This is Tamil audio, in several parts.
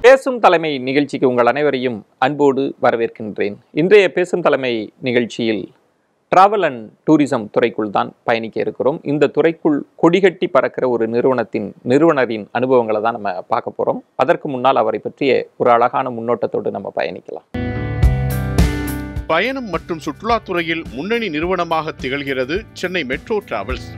பேசும் தலைமை நிகழ்ச்சிக்கு உங்கள் அனைவரையும் அன்போடு வரவேற்கின்றேன். இன்றைய பேசும் தலைமை நிகழ்ச்சியில் டிராவல் அண்ட் டூரிசம் துறைக்குள் தான் பயணிக்க இருக்கிறோம். இந்த துறைக்குள் கொடிகட்டி பறக்கிற ஒரு நிறுவனரின் அனுபவங்களை தான் நம்ம பார்க்க போகிறோம். அதற்கு முன்னால் அவரை பற்றிய ஒரு அழகான முன்னோட்டத்தோடு நம்ம பயணிக்கலாம். பயணம் மற்றும் சுற்றுலாத்துறையில் முன்னணி நிறுவனமாக திகழ்கிறது சென்னை மெட்ரோ டிராவல்ஸ்.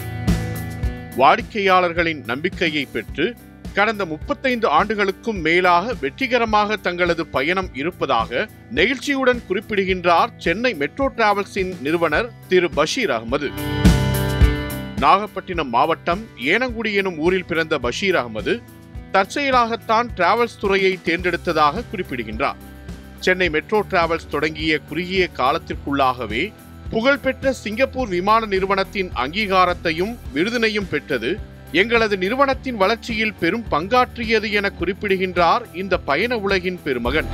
வாடிக்கையாளர்களின் நம்பிக்கையை பெற்று கடந்த 35 ஆண்டுகளுக்கும் மேலாக வெற்றிகரமாக தங்களது பயணம் இருப்பதாக நெகிழ்ச்சியுடன் குறிப்பிடுகின்றார் சென்னை மெட்ரோ டிராவல்ஸின் நிறுவனர் திரு பஷீர் அகமது. நாகப்பட்டினம் மாவட்டம் ஏனங்குடி எனும் ஊரில் பிறந்த பஷீர் அகமது தற்செயலாகத்தான் டிராவல்ஸ் துறையை தேர்ந்தெடுத்ததாக குறிப்பிடுகின்றார். சென்னை மெட்ரோ டிராவல்ஸ் தொடங்கிய குறுகிய காலத்திற்குள்ளாகவே புகழ்பெற்ற சிங்கப்பூர் விமான நிறுவனத்தின் அங்கீகாரத்தையும் விருதினையும் பெற்றது எங்களது நிறுவனத்தின் வளர்ச்சியில் பெரும் பங்காற்றியது என குறிப்பிடுகின்றார் இந்த பயண உலகின் பெருமகன்.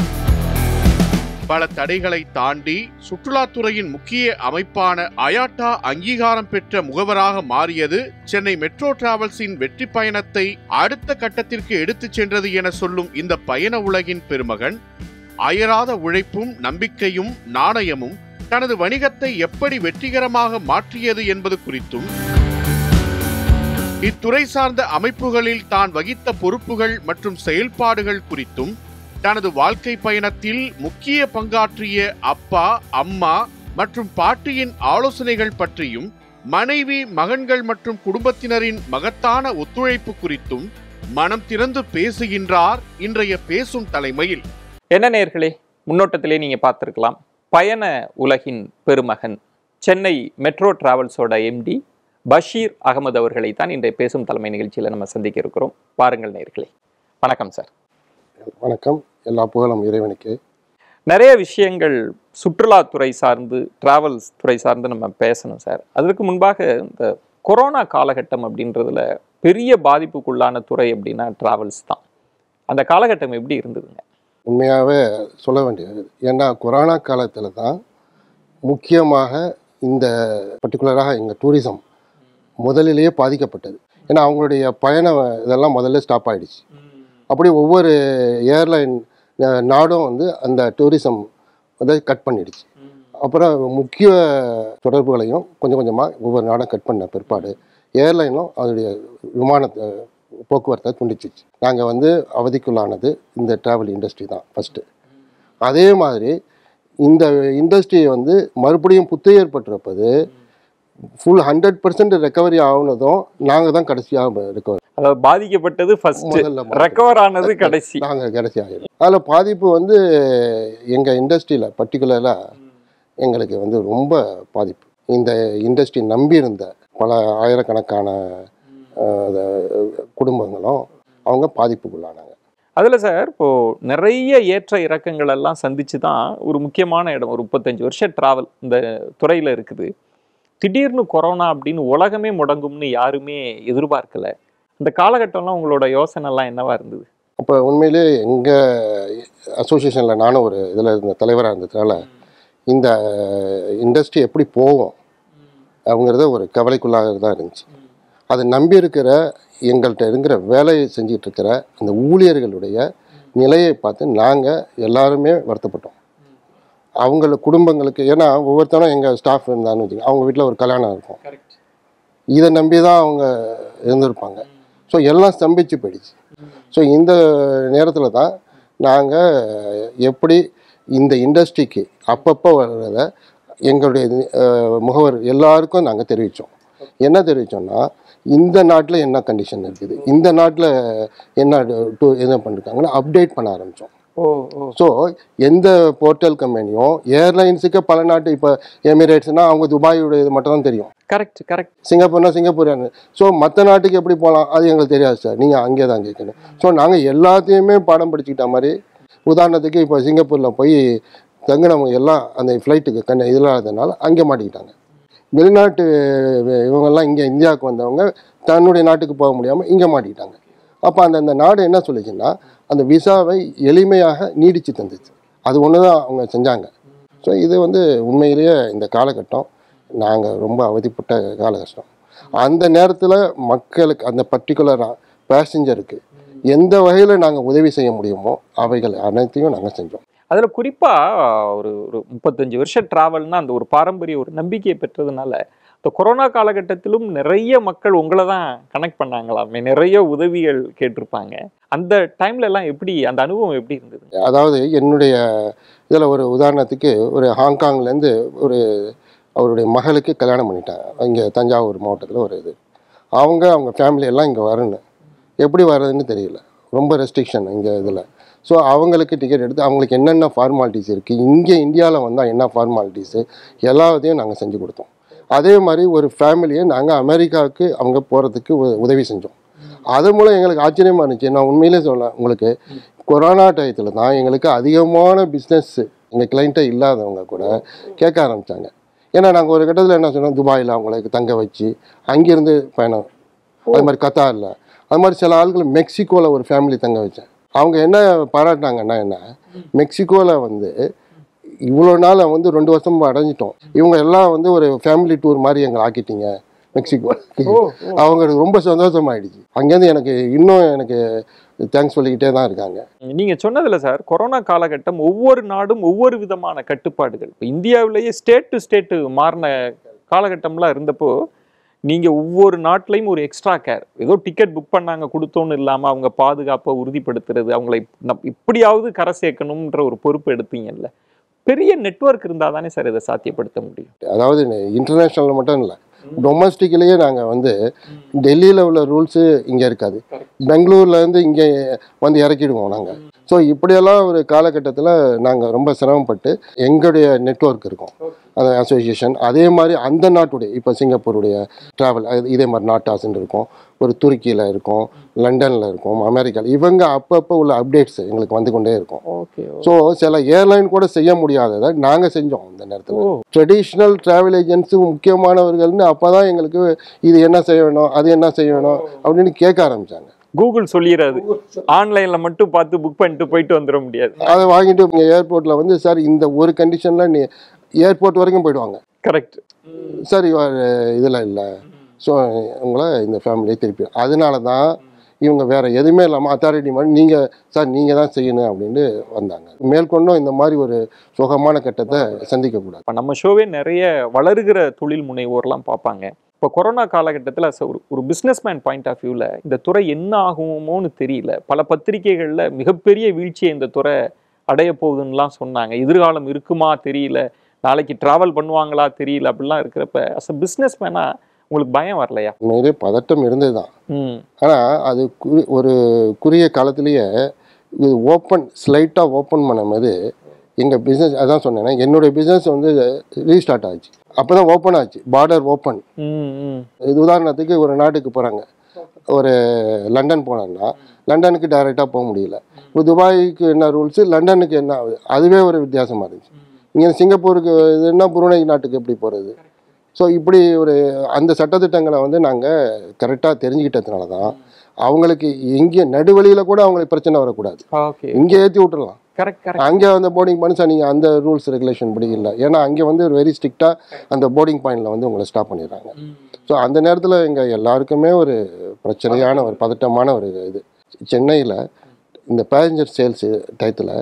பல தடைகளை தாண்டி சுற்றுலாத்துறையின் முக்கிய அமைப்பான அயாட்டா அங்கீகாரம் பெற்ற முகவராக மாறியது சென்னை மெட்ரோ டிராவல்ஸின் வெற்றி பயணத்தை அடுத்த கட்டத்திற்கு எடுத்துச் சென்றது என சொல்லும் இந்த பயண உலகின் பெருமகன் அயராத உழைப்பும் நம்பிக்கையும் நாணயமும் தனது வணிகத்தை எப்படி வெற்றிகரமாக மாற்றியது என்பது குறித்தும், இத்துறை சார்ந்த அமைப்புகளில் தான் வகித்த பொறுப்புகள் மற்றும் செயல்பாடுகள் குறித்தும், தனது வாழ்க்கை பயணத்தில் முக்கிய பங்காற்றிய அப்பா, அம்மா மற்றும் பாட்டியின் ஆலோசனைகள் பற்றியும், மனைவி, மகன்கள் மற்றும் குடும்பத்தினரின் மகத்தான ஒத்துழைப்பு குறித்தும் மனம் திறந்து பேசுகின்றார் இன்றைய பேசும் தலைமையில். என்ன நேயர்களே, முன்னோட்டத்திலே நீங்க பார்த்திருக்கலாம், பயண உலகின் பெருமகன் சென்னை மெட்ரோ டிராவல்ஸோட எம்டி பஷீர் அகமது அவர்களை தான் இன்றைய பேசும் தலைமை நிகழ்ச்சியில் நம்ம சந்திக்க இருக்கிறோம். பாருங்கள் நேயர்களே. வணக்கம் சார். வணக்கம். எல்லா புகழும் இறைவனுக்கு. நிறைய விஷயங்கள் சுற்றுலாத்துறை சார்ந்து, டிராவல்ஸ் துறை சார்ந்து நம்ம பேசணும் சார். அதற்கு முன்பாக இந்த கொரோனா காலகட்டம் அப்படின்றதுல பெரிய பாதிப்புக்குள்ளான துறை அப்படின்னா டிராவல்ஸ் தான். அந்த காலகட்டம் எப்படி இருந்ததுங்க? உண்மையாகவே சொல்ல வேண்டியது. ஏன்னா கொரோனா காலத்தில் தான் முக்கியமாக இந்த பர்டிகுலராக எங்கள் டூரிசம் முதலிலேயே பாதிக்கப்பட்டது. ஏன்னா அவங்களுடைய பயணம் இதெல்லாம் முதல்ல ஸ்டாப் ஆகிடுச்சு. அப்படி ஒவ்வொரு ஏர்லைன் நாடும் வந்து அந்த டூரிசம் அதை கட் பண்ணிடுச்சு. அப்புறம் முக்கிய தொடர்புகளையும் கொஞ்சம் கொஞ்சமாக ஒவ்வொரு நாடும் கட் பண்ண பிற்பாடு ஏர்லைனும் அதனுடைய விமான போக்குவரத்தை துண்டிச்சிச்சு. நாங்கள் வந்து அவதிக்குள்ளானது இந்த ட்ராவல் இண்டஸ்ட்ரி தான் ஃபஸ்ட்டு. அதே மாதிரி இந்த இண்டஸ்ட்ரியை வந்து மறுபடியும் புத்துயிர் பெற்றிருப்பது ஃபுல் 100% ரெக்கவரி ஆகுனதும் நாங்கள் தான் கடைசியாக ரெக்கவரி. அதாவது பாதிக்கப்பட்டது ஃபர்ஸ்ட், ரெக்கவர் ஆனது கடைசி. நாங்கள் கடைசி ஆகிடும். அதில் பாதிப்பு வந்து எங்கள் இண்டஸ்ட்ரியில் பர்டிகுலராக எங்களுக்கு வந்து ரொம்ப பாதிப்பு. இந்த இண்டஸ்ட்ரி நம்பி இருந்த பல ஆயிரக்கணக்கான குடும்பங்களும் அவங்க பாதிப்புக்குள்ளானாங்க. அதில் சார், இப்போது நிறைய ஏற்ற இறக்கங்கள் எல்லாம் சந்தித்து தான் ஒரு முக்கியமான இடம், ஒரு 35 வருஷம் ட்ராவல் இந்த துறையில் இருக்குது. திடீர்னு கொரோனா அப்படின்னு உலகமே முடங்கும்னு யாருமே எதிர்பார்க்கல. அந்த காலகட்டம்லாம் உங்களோட யோசனைலாம் என்னவா இருந்தது? அப்போ உண்மையிலே எங்கள் அசோசியேஷனில் நானும் ஒரு இதில் இருந்த தலைவராக இருந்ததுனால இந்த இண்டஸ்ட்ரி எப்படி போகும் அப்படிங்கிறத ஒரு கவலைக்குள்ளாக தான் இருந்துச்சு. அதை நம்பி இருக்கிற எங்கள்கிட்ட இருக்கிற வேலையை செஞ்சிட்டு இருக்கிற அந்த ஊழியர்களுடைய நிலையை பார்த்து நாங்கள் எல்லாருமே வருத்தப்பட்டோம். அவங்கள குடும்பங்களுக்கு, ஏன்னா ஒவ்வொருத்தரும் எங்கள் ஸ்டாஃப் இருந்தான்னு வச்சுக்கோங்க, அவங்க வீட்டில் ஒரு கல்யாணம் இருக்கும், இதை நம்பி தான் அவங்க இருந்திருப்பாங்க. ஸோ எல்லாம் ஸ்தம்பிச்சு போயிடுச்சு. ஸோ இந்த நேரத்தில் தான் நாங்கள் எப்படி இந்த இண்டஸ்ட்ரிக்கு அப்பப்போ வர்றத எங்களுடைய முகவர் எல்லாருக்கும் நாங்கள் தெரிவித்தோம். என்ன தெரிவித்தோம்னா, இந்த நாட்டில் என்ன கண்டிஷன் இருக்குது, இந்த நாட்டில் என்ன பண்ணிருக்காங்கன்னு அப்டேட் பண்ண ஆரம்பித்தோம். ஸோ எந்த போர்ட்டல் கம்பெனியும் ஏர்லைன்ஸுக்கு பல நாட்டு, இப்போ எமிரேட்ஸ்னால் அவங்க துபாயோட இது மட்டும் தான் தெரியும். கரெக்ட். சிங்கப்பூர்னா சிங்கப்பூர். ஸோ மற்ற நாட்டுக்கு எப்படி போகலாம் அது எங்களுக்கு தெரியாது சார், நீங்கள் அங்கே தான் கேட்கணும். ஸோ நாங்கள் எல்லாத்தையுமே பாடம் படிச்சுக்கிட்ட மாதிரி, உதாரணத்துக்கு இப்போ சிங்கப்பூரில் போய் தங்கினவங்க எல்லாம் அந்த ஃப்ளைட்டுக்கு இதில்லாததுனால அங்கே மாட்டிக்கிட்டாங்க. வெளிநாட்டு இவங்கெல்லாம் இங்கே இந்தியாவுக்கு வந்தவங்க தன்னுடைய நாட்டுக்கு போக முடியாமல் இங்கே மாட்டிக்கிட்டாங்க. அப்போ அந்த நாடு என்ன சொல்லிச்சுன்னா, அந்த விசாவை எளிமையாக நீடித்து தந்துச்சு. அது ஒன்று தான் அவங்க செஞ்சாங்க. ஸோ இது வந்து உண்மையிலேயே இந்த காலகட்டம் நாங்கள் ரொம்ப அவதிப்பட்ட காலகட்டம். அந்த நேரத்தில் மக்களுக்கு, அந்த பர்டிகுலராக பேசஞ்சருக்கு எந்த வகையில் நாங்கள் உதவி செய்ய முடியுமோ அவைகள் அனைத்தையும் நாங்கள் செஞ்சோம். அதில் குறிப்பாக ஒரு ஒரு 35 வருஷம் ட்ராவல்னா அந்த ஒரு பாரம்பரிய ஒரு நம்பிக்கையை பெற்றதுனால இந்த கொரோனா காலகட்டத்திலும் நிறைய மக்கள் உங்களை தான் கனெக்ட் பண்ணாங்களாமே, நிறைய உதவிகள் கேட்டிருப்பாங்க. அந்த டைம்ல எல்லாம் எப்படி அந்த அனுபவம் எப்படி இருந்தது? அதாவது என்னுடைய இதில் ஒரு உதாரணத்துக்கு ஒரு ஹாங்காங்லேருந்து ஒரு அவருடைய மகளுக்கு கல்யாணம் பண்ணிட்டாங்க. இங்கே தஞ்சாவூர் மாவட்டத்தில் ஒரு இது. அவங்க ஃபேமிலி எல்லாம் இங்கே வரணும். எப்படி வர்றதுன்னு தெரியல, ரொம்ப ரெஸ்ட்ரிக்ஷன் இங்கே இதில். ஸோ அவங்களுக்கு டிக்கெட் எடுத்து அவங்களுக்கு என்னென்ன ஃபார்மாலிட்டிஸ் இருக்குது, இங்கே இந்தியாவில் வந்தால் என்ன ஃபார்மாலிட்டிஸு எல்லாத்தையும் நாங்கள் செஞ்சு கொடுத்தோம். அதே மாதிரி ஒரு ஃபேமிலியை நாங்கள் அமெரிக்காவுக்கு அவங்க போகிறதுக்கு உதவி செஞ்சோம். அது மூலம் எங்களுக்கு ஆச்சரியமாக இருந்துச்சு. நான் உண்மையிலே சொல்ல உங்களுக்கு, கொரோனா டயத்தில் தான் எங்களுக்கு அதிகமான பிஸ்னஸ் எங்கள் கிளைண்ட்டை இல்லாதவங்க கூட கேட்க ஆரம்பித்தாங்க. ஏன்னா நாங்கள் ஒரு கட்டத்தில் என்ன சொன்னோம், துபாயில் அவங்களுக்கு தங்க வச்சு அங்கேருந்து பயணம், அது மாதிரி கத்தாரில், அது மாதிரி சில ஆட்கள் மெக்சிகோவில் ஒரு ஃபேமிலி தங்க வச்சேன். அவங்க என்ன பாராட்டினாங்கன்னா, என்ன மெக்சிகோவில் வந்து இவ்வளோ நாள் வந்து 2 வருஷம் அடைஞ்சிட்டோம், இவங்க எல்லாம் வந்து ஒரு ஃபேமிலி டூர் மாதிரி எங்களை ஆக்கிட்டீங்க மெக்சிகோ. அவங்களுக்கு ரொம்ப சந்தோஷமாயிடுச்சு. அங்கேருந்து எனக்கு தேங்க்ஸ் சொல்லிக்கிட்டே தான் இருக்காங்க. நீங்கள் சொன்னதில்ல சார், கொரோனா காலகட்டம் ஒவ்வொரு நாடும் ஒவ்வொரு விதமான கட்டுப்பாடுகள். இப்போ இந்தியாவிலேயே ஸ்டேட் டு ஸ்டேட்டு மாறின காலகட்டம்லாம் இருந்தப்போ நீங்கள் ஒவ்வொரு நாட்டிலையும் ஒரு எக்ஸ்ட்ரா கேர், ஏதோ டிக்கெட் புக் பண்ணாங்க கொடுத்தோன்னு இல்லாமல் அவங்க பாதுகாப்பை உறுதிப்படுத்துறது, அவங்களை எப்படியாவது கரை சேர்க்கணுன்ற ஒரு பொறுப்பு எடுத்தீங்கல்ல. பெரிய நெட்வொர்க் இருந்தால் தானே சார் இதை சாத்தியப்படுத்த முடியும். அதாவது இன்டர்நேஷ்னலில் மட்டும் இல்லை, டொமஸ்டிக்லேயே நாங்கள் வந்து டெல்லியில் உள்ள ரூல்ஸு இங்கே இருக்காது, பெங்களூர்லேருந்து இங்கே வந்து இறக்கிடுவோம் நாங்கள். ஸோ இப்படியெல்லாம் ஒரு காலகட்டத்தில் நாங்கள் ரொம்ப சிரமப்பட்டு எங்களுடைய நெட்வொர்க் இருக்கும், அந்த அசோசியேஷன். அதே மாதிரி அந்த நாட்டுடைய இப்போ சிங்கப்பூருடைய ட்ராவல் இதே மாதிரி நாட்டாஸ்ன்னு இருக்கும், ஒரு துருக்கியில் இருக்கும், லண்டனில் இருக்கும், அமெரிக்காவில். இவங்க அப்பப்போ உள்ள அப்டேட்ஸ் எங்களுக்கு வந்து கொண்டே இருக்கும். ஸோ சில ஏர்லைன் கூட செய்ய முடியாததை நாங்கள் செஞ்சோம் அந்த நேரத்தில். ட்ரெடிஷ்னல் ட்ராவல் ஏஜென்ட்ஸு முக்கியமானவர்கள்னு அப்போ தான் எங்களுக்கு இது என்ன செய்ய வேணும், அது என்ன செய்ய வேணும் அப்படின்னு கேட்க ஆரம்பித்தாங்க. கூகுள் சொல்லிடாது, ஆன்லைனில் மட்டும் பார்த்து புக் பண்ணிட்டு போயிட்டு வந்துட முடியாது. அதை வாங்கிட்டு இங்கே ஏர்போர்ட்டில் வந்து சார் இந்த ஒரு கண்டிஷனில் நீ ஏர்போர்ட் வரைக்கும் போயிடுவாங்க. கரெக்ட் சார் இதில் இல்லை, ஸோ உங்களை இந்த ஃபேமிலியை திருப்பி. அதனால தான் இவங்க வேறு எதுவுமே இல்லாமல் அத்தாரிட்டி மாதிரி நீங்கள் தான் செய்யணும் அப்படின்னு வந்தாங்க. மேற்கொண்டும் இந்த மாதிரி ஒரு சுகமான கட்டத்தை சந்திக்கக்கூடாது. இப்போ நம்ம ஷோவே நிறைய வளருகிற தொழில் முனைவோர்லாம் பார்ப்பாங்க. இப்போ கொரோனா காலகட்டத்தில் ஒரு பிஸ்னஸ்மேன் பாயிண்ட் ஆஃப் வியூவில் இந்த துறை என்ன ஆகுமோன்னு தெரியல. பல பத்திரிகைகளில் மிகப்பெரிய வீழ்ச்சியை இந்த துறை அடைய போகுதுன்னெலாம் சொன்னாங்க. எதிர்காலம் இருக்குமா தெரியல, நாளைக்கு ட்ராவல் பண்ணுவாங்களா தெரியல, அப்படிலாம் இருக்கிறப்ப அஸ் அ பிஸ்னஸ்மேனாக உங்களுக்கு பயம் வரலையா? நிறைய பதட்டம் இருந்தது தான். ஆனால் அது ஒரு குறுகிய காலத்திலேயே இது ஸ்லைட்டாக ஓப்பன் பண்ணும்போது எங்கள் பிஸ்னஸ், அதான் சொன்னேன்னா என்னுடைய பிஸ்னஸ் வந்து ரீஸ்டார்ட் ஆச்சு. அப்போ தான் ஓப்பன் ஆச்சு, பார்டர் ஓப்பன். இது உதாரணத்துக்கு ஒரு நாட்டுக்கு போகிறாங்க, ஒரு லண்டன் போனாங்கன்னா லண்டனுக்கு டைரெக்டாக போக முடியல. இப்போ துபாய்க்கு என்ன ரூல்ஸு, லண்டனுக்கு என்ன ஆகுது, அதுவே ஒரு வித்தியாசமாக இருந்துச்சு. இங்கே சிங்கப்பூருக்கு இதுன்னா புருணை நாட்டுக்கு எப்படி போகிறது. ஸோ இப்படி அந்த சட்டத்திட்டங்களை வந்து நாங்கள் கரெக்டாக தெரிஞ்சுக்கிட்டதுனால தான் அவங்களுக்கு எங்கே நடுவழியில் கூட அவங்களுக்கு பிரச்சனை வரக்கூடாது, இங்கே ஏற்றி விட்டுடலாம். அங்கே அந்த போர்டிங் பாயிண்ட் சார் நீங்கள் அந்த ரூல்ஸ் ரெகுலேஷன் படி இல்லை, ஏன்னா அங்கே வந்து ஒரு வெரி ஸ்ட்ரிக்டாக அந்த போர்டிங் பாயிண்டில் வந்து உங்களை ஸ்டாப் பண்ணிடுறாங்க. ஸோ அந்த நேரத்தில் எங்கள் எல்லாருக்குமே ஒரு பிரச்சனையான ஒரு பதட்டமான ஒரு இது. சென்னையில் இந்த பேசஞ்சர் சேல்ஸு டயத்தில்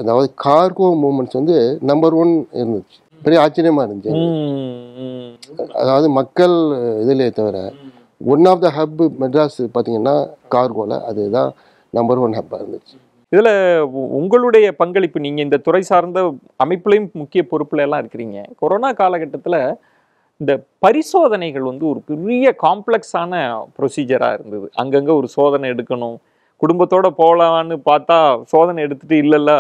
அதாவது கார்கோ மூமெண்ட்ஸ் வந்து நம்பர் 1 இருந்துச்சு. பெரிய ஆச்சரியமாக இருந்துச்சு. அதாவது மக்கள் இதிலே தவிர one of the hub Madras பார்த்தீங்கன்னா கார்கோவில் அதுதான் நம்பர் 1 ஹப்பாக இருந்துச்சு. இதில் உங்களுடைய பங்களிப்பு, நீங்கள் இந்த துறை சார்ந்த அமைப்புலையும் முக்கிய பொறுப்புல எல்லாம் இருக்கிறீங்க. கொரோனா காலகட்டத்தில் இந்த பரிசோதனைகள் வந்து ஒரு பெரிய காம்ப்ளெக்ஸான ப்ரொசீஜராக இருந்தது. அங்கங்கே ஒரு சோதனை எடுக்கணும், குடும்பத்தோடு போகலான்னு பார்த்தா சோதனை எடுத்துகிட்டு இல்லைல்ல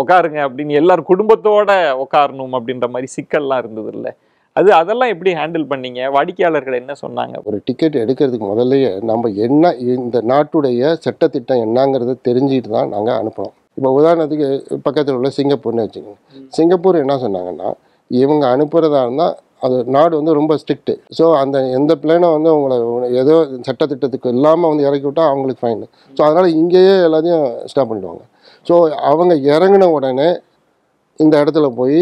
உட்காருங்க அப்படின்னு எல்லாரும் குடும்பத்தோடு உட்காரணும் அப்படின்ற மாதிரி சிக்கல்லாம் இருந்தது இல்லை. அதெல்லாம் எப்படி ஹேண்டில் பண்ணீங்க? வாடிக்கையாளர்கள் என்ன சொன்னாங்க? ஒரு டிக்கெட் எடுக்கிறதுக்கு முதல்லையே நம்ம என்ன இந்த நாட்டுடைய சட்டத்திட்டம் என்னங்கிறத தெரிஞ்சுக்கிட்டு தான் நாங்கள் அனுப்புகிறோம். இப்போ உதாரணத்துக்கு பக்கத்தில் உள்ள சிங்கப்பூர்னு வச்சுக்கோங்க. சிங்கப்பூர் என்ன சொன்னாங்கன்னா, இவங்க அனுப்புகிறதா இருந்தால் அது நாடு வந்து ரொம்ப ஸ்ட்ரிக்ட்டு. ஸோ அந்த எந்த பிளேனை வந்து உங்களை ஏதோ சட்டத்திட்டத்துக்கு இல்லாமல் வந்து இறக்கி விட்டால் அவங்களுக்கு ஃபைன். ஸோ அதனால் இங்கேயே எல்லாத்தையும் ஸ்டாப் பண்ணிடுவாங்க. ஸோ அவங்க இறங்கின உடனே இந்த இடத்துல போய்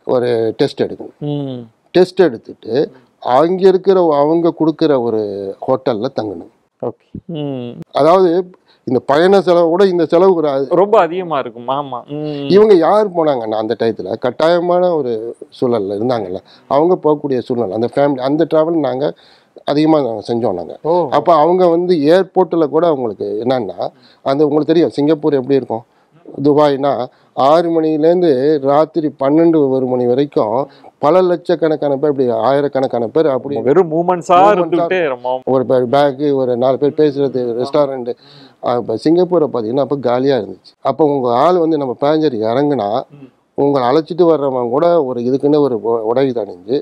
ஒரு டெஸ்ட் எடுக்கணும். டெஸ்ட் எடுத்துட்டு அங்கே இருக்கிற அவங்க கொடுக்குற ஒரு ஹோட்டலில் தங்கணும். ஓகே. அதாவது இந்த பயண செலவு கூட இந்த செலவு ஒரு ரொம்ப அதிகமா இருக்கும். ஆமா. இவங்க யார் போனாங்கன்னா அந்த டயத்தில் கட்டாயமான ஒரு சூழல்ல இருந்தாங்கல்ல, அவங்க போகக்கூடிய சூழ்நிலை அந்த ஃபேமிலி அந்த ட்ராவல் நாங்கள் அதிகமாக நாங்கள் செஞ்சோம் நாங்கள். அப்போ அவங்க வந்து ஏர்போர்ட்டில் கூட அவங்களுக்கு என்னன்னா, அந்த உங்களுக்கு தெரியும் சிங்கப்பூர் எப்படி இருக்கும், துபாய்னா 6 மணிலேருந்து ராத்திரி 12 1 மணி வரைக்கும் பல லட்சக்கணக்கான பேர், இப்படி ஆயிரக்கணக்கான பேர் அப்படி வெறும் மூமெண்ட்ஸா இருந்துட்டே ஒரு பேக்கு ஒரு 4 பேர் பேசுறது ரெஸ்டாரண்ட்டு. இப்போ சிங்கப்பூரை பார்த்தீங்கன்னா அப்போ காலியாக இருந்துச்சு. அப்போ உங்கள் ஆள் வந்து நம்ம பேசஞ்சர் இறங்குனா உங்களை அழைச்சிட்டு வர்றவங்க கூட ஒரு இதுக்குன்னு ஒரு உடை அணிஞ்சு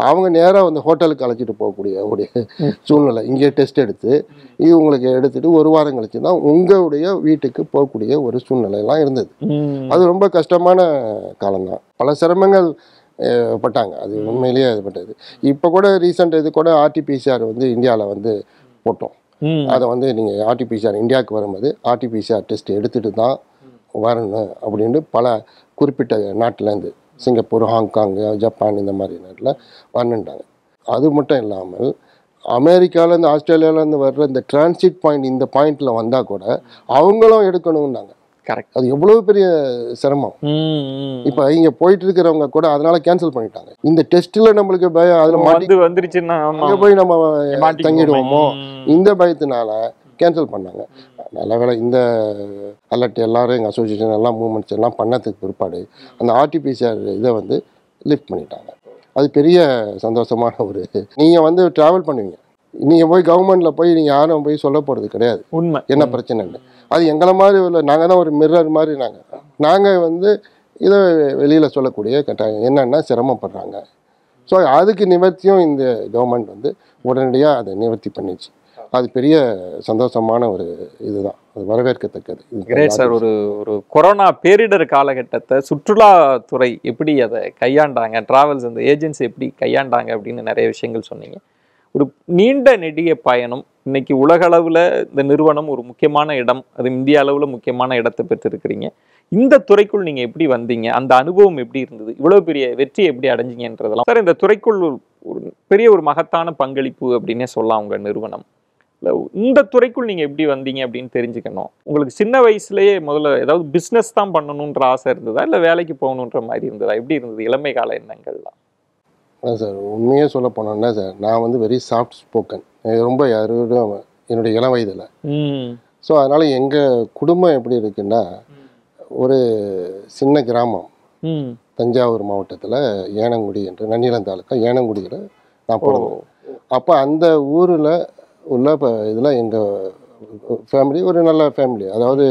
அவங்க நேராக வந்து ஹோட்டலுக்கு அழைச்சிட்டு போகக்கூடிய ஒரு சூழ்நிலை. இங்கே டெஸ்ட் எடுத்து இது உங்களுக்கு எடுத்துட்டு ஒரு வாரம் கழிச்சு தான் உங்களுடைய வீட்டுக்கு போகக்கூடிய ஒரு சூழ்நிலையெல்லாம் இருந்தது. அது ரொம்ப கஷ்டமான காலம்தான், பல சிரமங்கள் பட்டாங்க. அது உண்மையிலேயே இது பட்டது. இப்போ கூட ரீசெண்ட் இது கூட ஆர்டிபிசிஆர் வந்து இந்தியாவில் வந்து போட்டோம். அதை வந்து நீங்கள் ஆர்டிபிசிஆர் இந்தியாவுக்கு வரும்போது ஆர்டிபிசிஆர் டெஸ்ட் எடுத்துகிட்டு தான் வரணும் அப்படின்ட்டு பல குறிப்பிட்ட நாட்டிலேருந்து சிங்கப்பூர், ஹாங்காங்கு, ஜப்பான் இந்த மாதிரி நாட்டில் வரணுன்ட்டாங்க. அது மட்டும் இல்லாமல் அமெரிக்காவிலேருந்து ஆஸ்திரேலியாவிலேருந்து வர்ற இந்த டிரான்சிட் பாயிண்ட் இந்த பாயிண்டில் வந்தால் கூட அவங்களும் எடுக்கணும்னாங்க. கரெக்ட். அது எவ்வளவு பெரிய சிரமம். இப்போ இங்கே போயிட்டு இருக்கிறவங்க கூட அதனால கேன்சல் பண்ணிட்டாங்க. இந்த டெஸ்ட்டில் நம்மளுக்கு பயம், அதில் மாட்டி வந்துருச்சுன்னா அங்கே போய் நம்ம தங்கிடுவோமோ இந்த பயத்தினால கேன்சல் பண்ணாங்க. நல்ல வேலை இந்த அலர்ட் எல்லாரும் எங்கள் அசோசியேஷன் எல்லாம் மூவ்மெண்ட்ஸ் எல்லாம் பண்ணதுக்கு பிற்பாடு அந்த ஆர்டிபிசிஆர் இதை வந்து லிஃப்ட் பண்ணிட்டாங்க. அது பெரிய சந்தோஷமான ஒரு நீங்கள் வந்து ட்ராவல் பண்ணுவீங்க, நீங்கள் போய் கவர்மெண்ட்டில் போய் நீங்கள் யாரும் போய் சொல்ல போகிறது கிடையாது உண்மை என்ன பிரச்சனைன்னு. அது எங்களை மாதிரி இல்லை, நாங்கள் தான் ஒரு மிரர் மாதிரி. நாங்கள் வந்து இதை வெளியில் சொல்லக்கூடிய கட்டாயம் என்னென்னா சிரமப்படுறாங்க. ஸோ அதுக்கு நிவர்த்தியும் இந்த கவர்மெண்ட் வந்து உடனடியாக அதை நிவர்த்தி பண்ணிச்சு. அது பெரிய சந்தோஷமான ஒரு இதுதான், அது வரவேற்கத்தக்கது. Great sir. ஒரு கொரோனா பேரிடர் காலகட்டத்தை சுற்றுலாத்துறை எப்படி அதை கையாண்டாங்க, டிராவல்ஸ் அந்த ஏஜென்சி எப்படி கையாண்டாங்க அப்படின்னு நிறைய விஷயங்கள் சொன்னீங்க. ஒரு நீண்ட நெடிய பயணம், இன்னைக்கு உலக அளவில் இந்த நிறுவனம் ஒரு முக்கியமான இடம், அது இந்திய அளவில் முக்கியமான இடத்தை பெற்றிருக்கிறீங்க. இந்த துறைக்குள் நீங்கள் எப்படி வந்தீங்க, அந்த அனுபவம் எப்படி இருந்தது, இவ்வளோ பெரிய வெற்றி எப்படி அடைஞ்சிங்கன்றதெல்லாம் சார். இந்த துறைக்குள் ஒரு பெரிய ஒரு மகத்தான பங்களிப்பு அப்படின்னே சொல்லலாம் உங்கள் நிறுவனம். இந்த துறைக்குள் நீங்கள் எப்படி வந்தீங்க அப்படின்னு தெரிஞ்சுக்கணும். உங்களுக்கு சின்ன வயசுலேயே முதல்ல ஏதாவது பிஸ்னஸ் தான் பண்ணணுன்ற ஆசை இருந்ததா, இல்லை வேலைக்கு போகணுன்ற மாதிரி இருந்ததா, எப்படி இருந்தது இளமை கால எண்ணங்கள்லாம்? சார் உண்மையாக சொல்ல போனோன்னா சார், நான் வந்து வெரி சாஃப்ட் ஸ்போக்கன், ரொம்ப யாரும் என்னுடைய இளம் வயதில். ஸோ அதனால் எங்கள் குடும்பம் எப்படி இருக்குன்னா, ஒரு சின்ன கிராமம் தஞ்சாவூர் மாவட்டத்தில் ஏனங்குடி என்று நன்னிலம் தாலுக்கா ஏனங்குடியில் நான் பிறந்தேன். அப்போ அந்த ஊரில் உள்ள இப்போ இதில் எங்கள் ஃபேமிலி ஒரு நல்ல ஃபேமிலி. அதாவது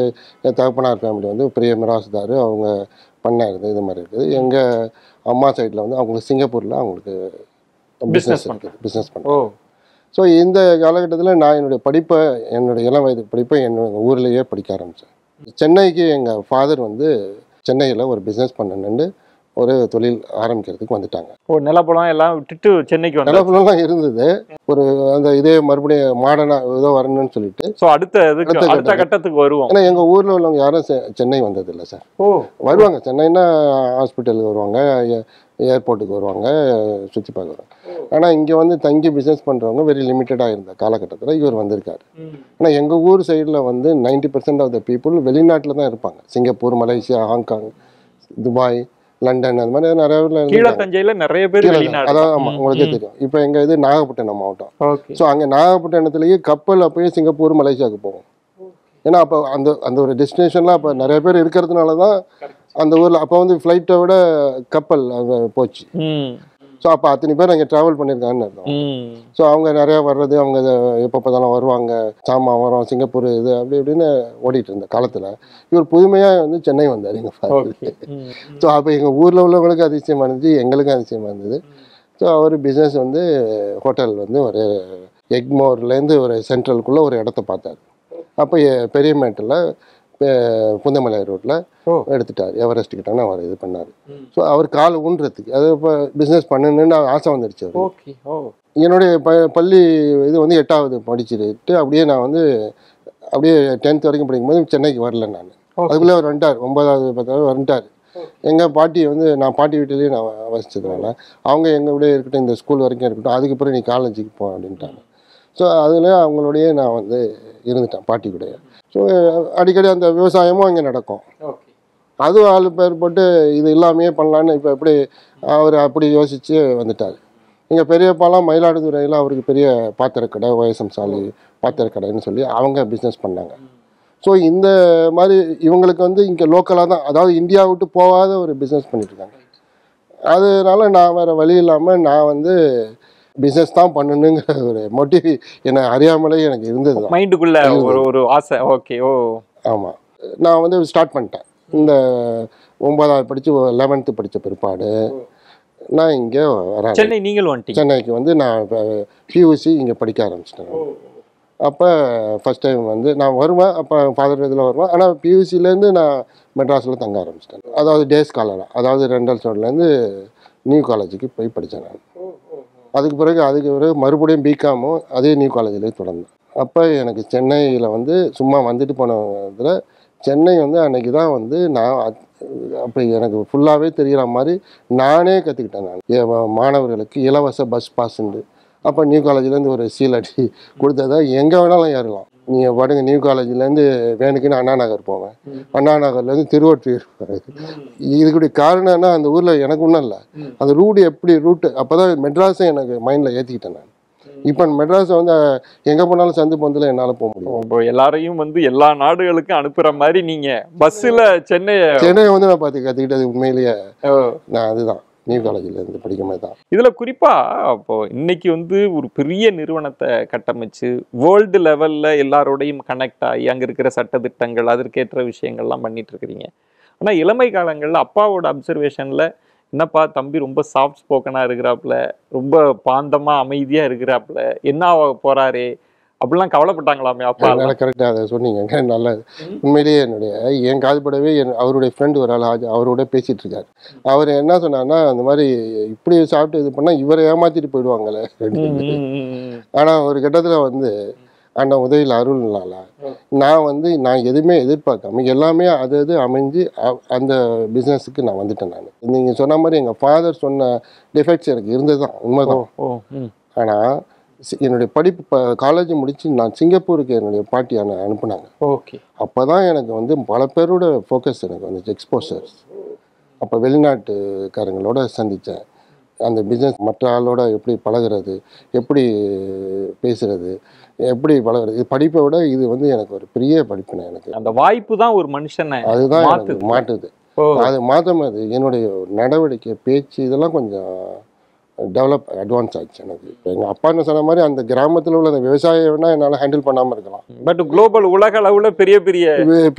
என் தகப்பனார் ஃபேமிலி வந்து பெரிய மிராசுதார், அவங்க பண்ணை இருக்குது, இது மாதிரி இருக்குது. எங்கள் அம்மா சைடில் வந்து அவங்களுக்கு சிங்கப்பூரில் அவங்களுக்கு பிஸ்னஸ் பண்ணுறோம். ஸோ இந்த காலகட்டத்தில் நான் என்னுடைய இளம் வயது படிப்பை என்னோடய ஊர்லேயே படிக்க ஆரம்பித்தேன். சென்னைக்கு எங்கள் ஃபாதர் வந்து சென்னையில் ஒரு பிஸ்னஸ் பண்ணணுன்னு ஒரு தொழில் ஆரம்பிக்கிறதுக்கு வந்துட்டாங்க. நிலப்பலம் எல்லாம் விட்டுட்டு சென்னைக்கு நிலப்பலம்லாம் இருந்தது. ஒரு அந்த இதே மறுபடியும் மாடர்னாக ஏதோ வரணும்னு சொல்லிட்டு ஸோ அடுத்த கட்டத்துக்கு வருவோம். ஏன்னா எங்கள் ஊரில் உள்ளவங்க யாரும் சென்னை வந்ததில்லை சார். வருவாங்க சென்னைன்னா ஹாஸ்பிட்டலுக்கு வருவாங்க, ஏர்போர்ட்டுக்கு வருவாங்க, சுற்றி பார்க்க வருவாங்க. ஆனால் இங்கே வந்து தங்கி பிஸ்னஸ் பண்ணுறவங்க வெரி லிமிட்டடாக இருந்த காலகட்டத்தில் இவர் வந்திருக்காரு. ஆனால் எங்கள் ஊர் சைடில் வந்து 90% ஆஃப் த பீப்புள் வெளிநாட்டில் தான் இருப்பாங்க. Singapore, Malaysia, Hong Kong, Dubai, London, அது மாதிரி நிறைய பேர் தஞ்சையில் நிறைய பேர். அதான் ஆமாம், உங்களுக்கே தெரியும். இப்போ எங்கள் இது நாகப்பட்டினம் மாவட்டம். ஸோ அங்கே நாகப்பட்டினத்துலேயே கப்பலில் போய் சிங்கப்பூர், மலேசியாவுக்கு போவோம். ஏன்னா அப்போ அந்த ஒரு டெஸ்டினேஷன்லாம் அப்போ நிறைய பேர் இருக்கிறதுனால தான் அந்த ஊரில் அப்போ வந்து ஃப்ளைட்டை விட கப்பல் அங்கே போச்சு. ஸோ அப்போ அத்தனை பேர் அங்கே ட்ராவல் பண்ணியிருக்காங்கன்னு அர்த்தம். ஸோ அவங்க நிறையா வர்றது, அவங்க எப்போ பார்த்தாலும் வருவாங்க, சாமான் வரும், சிங்கப்பூர் இது அப்படி இப்படின்னு ஓடிட்டு இருந்த காலத்தில் இவர் புதுமையாக வந்து சென்னை வந்தார் எங்கள் ஃபாதர். ஸோ அப்போ எங்கள் ஊரில் உள்ளவங்களுக்கு அதிசயமாக இருந்துச்சு, எங்களுக்கும் அதிசயமாக இருந்தது. ஸோ அவர் பிஸ்னஸ் வந்து ஹோட்டல் வந்து ஒரு எக்மோர்லேருந்து ஒரு சென்ட்ரலுக்குள்ளே ஒரு இடத்த பார்த்தார். அப்போ பெரியமேட்டில் புந்தமலை ரோட்டில் எடுத்துட்டார். எவரெஸ்ட் கிட்டனா அவர் இது பண்ணார். ஸோ அவர் கால் ஊன்றதுக்கு அது இப்போ பிஸ்னஸ் பண்ணணுன்னு ஆசை வந்துடுச்சு அவர். என்னுடைய பள்ளி இது வந்து 8வது படிச்சுட்டு அப்படியே நான் வந்து அப்படியே 10th வரைக்கும் படிக்கும்போது சென்னைக்கு வரல. நான் அதுக்குள்ளே அவர் வந்துட்டார், 9வது 10வது வந்துட்டார். எங்கள் பாட்டி வந்து நான் பாட்டி வீட்டிலேயே நான் வசித்ததுனால அவங்க எங்கள் விட இருக்கட்டும், இந்த ஸ்கூல் வரைக்கும் இருக்கட்டும், அதுக்கப்புறம் நீ காலேஜுக்கு போ அப்படின்ட்டாங்க. ஸோ அதில் அவங்களோடய நான் வந்து இருந்துட்டேன் பாட்டி கூடயே. ஸோ அடிக்கடி அந்த விவசாயமும் அங்கே நடக்கும். அது ஆள் பேர் போட்டு இது எல்லாமே பண்ணலான்னு இப்போ எப்படி அவர் அப்படி யோசித்து வந்துட்டார். எங்கள் பெரியப்பாலாம் மயிலாடுதுறையில் அவருக்கு பெரிய பாத்திரக்கடை, ஓஎஸ்எம் சாலி பாத்திரக்கடைன்னு சொல்லி அவங்க பிஸ்னஸ் பண்ணாங்க. ஸோ இந்த மாதிரி இவங்களுக்கு வந்து இங்கே லோக்கலாக தான், அதாவது இந்தியா விட்டு போகாத ஒரு பிஸ்னஸ் பண்ணிட்டுருக்காங்க. அதனால நான் வேறு வழி இல்லாமல் நான் வந்து பிஸ்னஸ் தான் பண்ணணுங்கிற ஒரு மோட்டிவ் என்னை அறியாமலே எனக்கு இருந்தது தான், மைண்டுக்குள்ள ஒரு ஆசை. ஓகே. ஓ ஆமாம். நான் வந்து ஸ்டார்ட் பண்ணிட்டேன். இந்த 9வது படித்து 11th படித்த பிற்பாடு நான் இங்கே வரேன். சென்னை நீங்கள் வந்துட்டீங்க? சென்னைக்கு வந்து நான் இப்போ பியூசி இங்கே படிக்க ஆரம்பிச்சிட்டேன். அப்போ ஃபஸ்ட் டைம் வந்து நான் வருவேன், அப்போ ஃபாதர் இதில் வருவேன். ஆனால் பியூசிலேருந்து நான் மெட்ராஸில் தங்க ஆரம்பிச்சிட்டேன். அதாவது டே ஸ்காலராக, அதாவது ரெண்டல் ஸ்டோர்லேருந்து நியூ காலேஜுக்கு போய் படித்தேன் நான். அதுக்கு பிறகு மறுபடியும் பிகாமும் அதே நியூ காலேஜ்லேயே தொடர்ந்தேன். அப்போ எனக்கு சென்னையில் வந்து சும்மா வந்துட்டு போன இதில் சென்னை வந்து அன்றைக்கி தான் வந்து நான் அப்போ எனக்கு ஃபுல்லாகவே தெரிகிற மாதிரி நானே கற்றுக்கிட்டேன். நான் என் மாணவர்களுக்கு இலவச பஸ் பாஸுண்டு. அப்போ நியூ காலேஜ்லேருந்து ஒரு சீல் அடி கொடுத்ததா எங்கே வேணாலும் ஏறலாம். நீங்கள் பாட்டுங்க நியூ காலேஜ்லேருந்து வேணுக்குன்னு அண்ணா நகர் போவேன், அண்ணா நகர்லேருந்து திருவொற்றியூர். இதுக்குடைய காரணம்னா அந்த ஊரில் எனக்கு ஒன்றும் இல்லை, அந்த ரூட்டு அப்போ தான் மெட்ராஸை எனக்கு மைண்டில் ஏற்றிக்கிட்டேன் நான். இப்போ மெட்ராஸை வந்து எங்கே போனாலும் சந்து பொந்தில் என்னால் போக முடியும். எல்லாரையும் வந்து எல்லா நாடுகளுக்கும் அனுப்புகிற மாதிரி நீங்கள் பஸ்ஸில் சென்னையை வந்து நான் பார்த்து கற்றுக்கிட்டது உண்மையிலேயே நான் அதுதான் நியூ காலேஜில் படிக்கும் போது தான். இதில் குறிப்பாக அப்போது இன்னைக்கு வந்து ஒரு பெரிய நிறுவனத்தை கட்டமைச்சு வேர்ல்டு லெவலில் எல்லாரோடையும் கனெக்ட் ஆகி அங்கே இருக்கிற சட்டத்திட்டங்கள் அதற்கேற்ற விஷயங்கள்லாம் பண்ணிட்டு இருக்கிறீங்க. ஆனால் இளமை காலங்களில் அப்பாவோட அப்சர்வேஷனில் என்னப்பா தம்பி ரொம்ப சாஃப்ட் ஸ்போக்கனாக இருக்கிறாப்புல, ரொம்ப பாந்தமாக அமைதியாக இருக்கிறாப்புல, என்ன ஆக போகிறாரே அப்படிலாம் கவலைப்பட்டாங்களாமே அப்பா? கரெக்டாக அதை சொன்னீங்க, நல்லது. உண்மையிலேயே என் காதுபடவே அவருடைய ஃப்ரெண்டு ஒரு ஆள் அவரோட பேசிகிட்டு இருக்காரு. அவர் என்ன சொன்னார்னா, அந்த மாதிரி இப்படி சாப்பிட்டு இது பண்ணால் இவரை ஏமாற்றிட்டு போயிடுவாங்களே அப்படின்னு. ஆனால் ஒரு கட்டத்தில் வந்து அந்த உதவியில் அருள்னால நான் எதுவுமே எதிர்பார்க்காம எல்லாமே அது அமைஞ்சு அந்த பிஸ்னஸுக்கு நான் வந்துட்டேன். நான் நீங்கள் சொன்ன மாதிரி எங்கள் ஃபாதர் சொன்ன டிஃபெக்ட்ஸ் எனக்கு இருந்தது தான், உண்மைதான். ஆனால் என்னுடைய படிப்பு காலேஜ் முடித்து நான் சிங்கப்பூருக்கு என்னுடைய பாட்டி அனுப்புனாங்க. ஓகே. அப்போ தான் எனக்கு வந்து பல பேரோட ஃபோக்கஸ் எனக்கு வந்துச்சு, எக்ஸ்போசர்ஸ். அப்போ வெளிநாட்டுக்காரங்களோட சந்தித்தேன். அந்த பிஸ்னஸ் மற்ற ஆளோட எப்படி பழகிறது, எப்படி பேசுகிறது, எப்படி பழகிறது, இது படிப்பை விட இது வந்து எனக்கு ஒரு பெரிய படிப்புனேன். எனக்கு அந்த வாய்ப்பு தான் ஒரு மனுஷனை அதுதான் மாட்டுது. அது மாற்றும் போது என்னுடைய நடவடிக்கை, பேச்சு இதெல்லாம் கொஞ்சம் அட்வான்ஸ் ஆச்சு எனக்கு. எங்கள் அப்பா என்ன சொன்ன மாதிரி அந்த கிராமத்தில் உள்ள அந்த விவசாயம்னா என்னால் ஹேண்டில் பண்ணாமல் இருக்கலாம், பட் குளோபல் உலக அளவில் பெரிய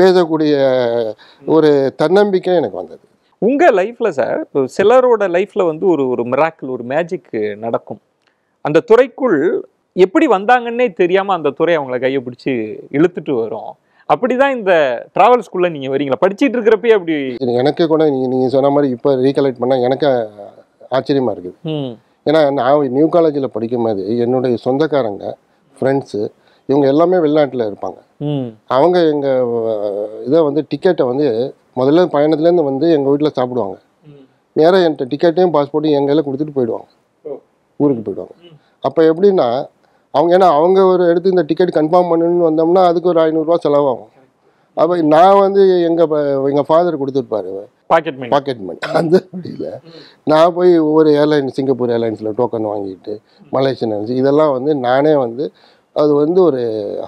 பேசக்கூடிய ஒரு தன்னம்பிக்கை எனக்கு வந்தது. உங்கள் லைஃப்பில் சார், இப்போ சிலரோட லைஃப்பில் வந்து ஒரு மிராக்கிள், ஒரு மேஜிக் நடக்கும். அந்த துறைக்குள் எப்படி வந்தாங்கன்னே தெரியாமல் அந்த துறை அவங்கள கையை பிடிச்சி இழுத்துட்டு வரும். அப்படிதான் இந்த டிராவல் ஸ்கூலில் நீங்கள் வரீங்களா? படிச்சுட்டு இருக்கிறப்பே அப்படி எனக்கு கூட நீங்கள் சொன்ன மாதிரி இப்போ ரீகலெக்ட் பண்ணால் எனக்கு ஆச்சரியமாக இருக்குது. ஏன்னா நான் நியூ காலேஜில் படிக்கும் போது என்னுடைய சொந்தக்காரங்க, ஃப்ரெண்ட்ஸு இவங்க எல்லாமே வெளிநாட்டில் இருப்பாங்க. அவங்க எங்கள் இதை வந்து டிக்கெட்டை வந்து முதல்ல பயணத்துலேருந்து வந்து எங்கள் வீட்டில் சாப்பிடுவாங்க. நேராக என்கிட்ட டிக்கெட்டையும் பாஸ்போர்ட்டையும் எங்கள் கையில் கொடுத்துட்டு போயிடுவாங்க, ஊருக்கு போயிடுவாங்க. அப்போ எப்படின்னா ஏன்னா அவங்க ஒரு எடுத்து இந்த டிக்கெட் கன்ஃபார்ம் பண்ணணும்னு வந்தோம்னா அதுக்கு ஒரு 500 ரூபா செலவாகும். அப்போ நான் வந்து எங்கள் ஃபாதர் கொடுத்துருப்பாரு பாக்கெட் மணி. அந்த வழியில் நான் போய் ஒவ்வொரு சிங்கப்பூர் ஏர்லைன்ஸில் டோக்கன் வாங்கிட்டு, மலேசியன் ஏர்லைன்ஸ் இதெல்லாம் வந்து நானே வந்து அது வந்து ஒரு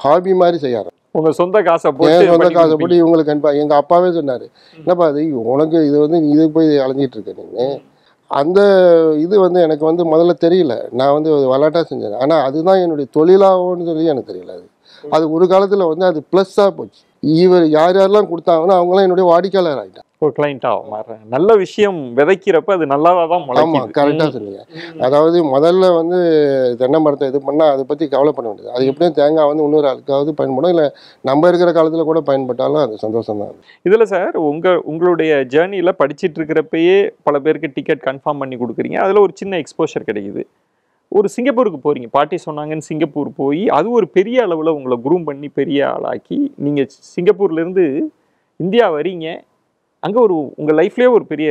ஹாபி மாதிரி செய்ய ஆரம்பிச்சேன். உங்கள் சொந்த காசை போட்டு இவங்களுக்கு எங்கள் அப்பாவே சொன்னார், என்னப்பா அது உனக்கு இது வந்து இது போய் அலைஞ்சிட்டு இருக்க நீங்கள். அந்த இது வந்து எனக்கு வந்து முதல்ல தெரியல, நான் வந்து விளாட்டாக செஞ்சேன். ஆனால் அதுதான் என்னுடைய தொழிலாகும்னு சொல்லி எனக்கு தெரியல. அது ஒரு காலத்தில் வந்து அது ப்ளஸ்ஸாக போச்சு. யாரெல்லாம் கொடுத்தாங்கன்னா அவங்களாம் என்னுடைய வாடிக்கையாளர் ஆகிட்டாங்க, ஒரு கிளைண்டாக மாறுறேன். நல்ல விஷயம் விதைக்கிறப்ப அது நல்லாவா தான் முளைக்கும். ஆமாம், கரெக்டாக சொன்னீங்க. அதாவது முதல்ல வந்து தென்னை மரத்தை இது பண்ணால் அதை பற்றி கவலைப்பட வேண்டியது. அது எப்படியும் தேங்காய் வந்து இன்னொரு ஆளுக்காவது பயன்படும், இல்லை நம்ம இருக்கிற காலத்தில் கூட பயன்பட்டாலும் அது சந்தோஷம் தான். இதில் சார் உங்களுடைய ஜேர்னியில் படிச்சுட்டு இருக்கிறப்பயே பல பேருக்கு டிக்கெட் கன்ஃபார்ம் பண்ணி கொடுக்குறீங்க. அதில் ஒரு சின்ன எக்ஸ்போஷர் கிடைக்குது. ஒரு சிங்கப்பூருக்கு போகிறீங்க, பாட்டி சொன்னாங்கன்னு சிங்கப்பூர் போய் அது ஒரு பெரிய அளவில் உங்களை குரூம் பண்ணி பெரிய ஆளாக்கி நீங்கள் சிங்கப்பூர்லேருந்து இந்தியா வரீங்க. அங்கே உங்கள் லைஃப்லேயே ஒரு பெரிய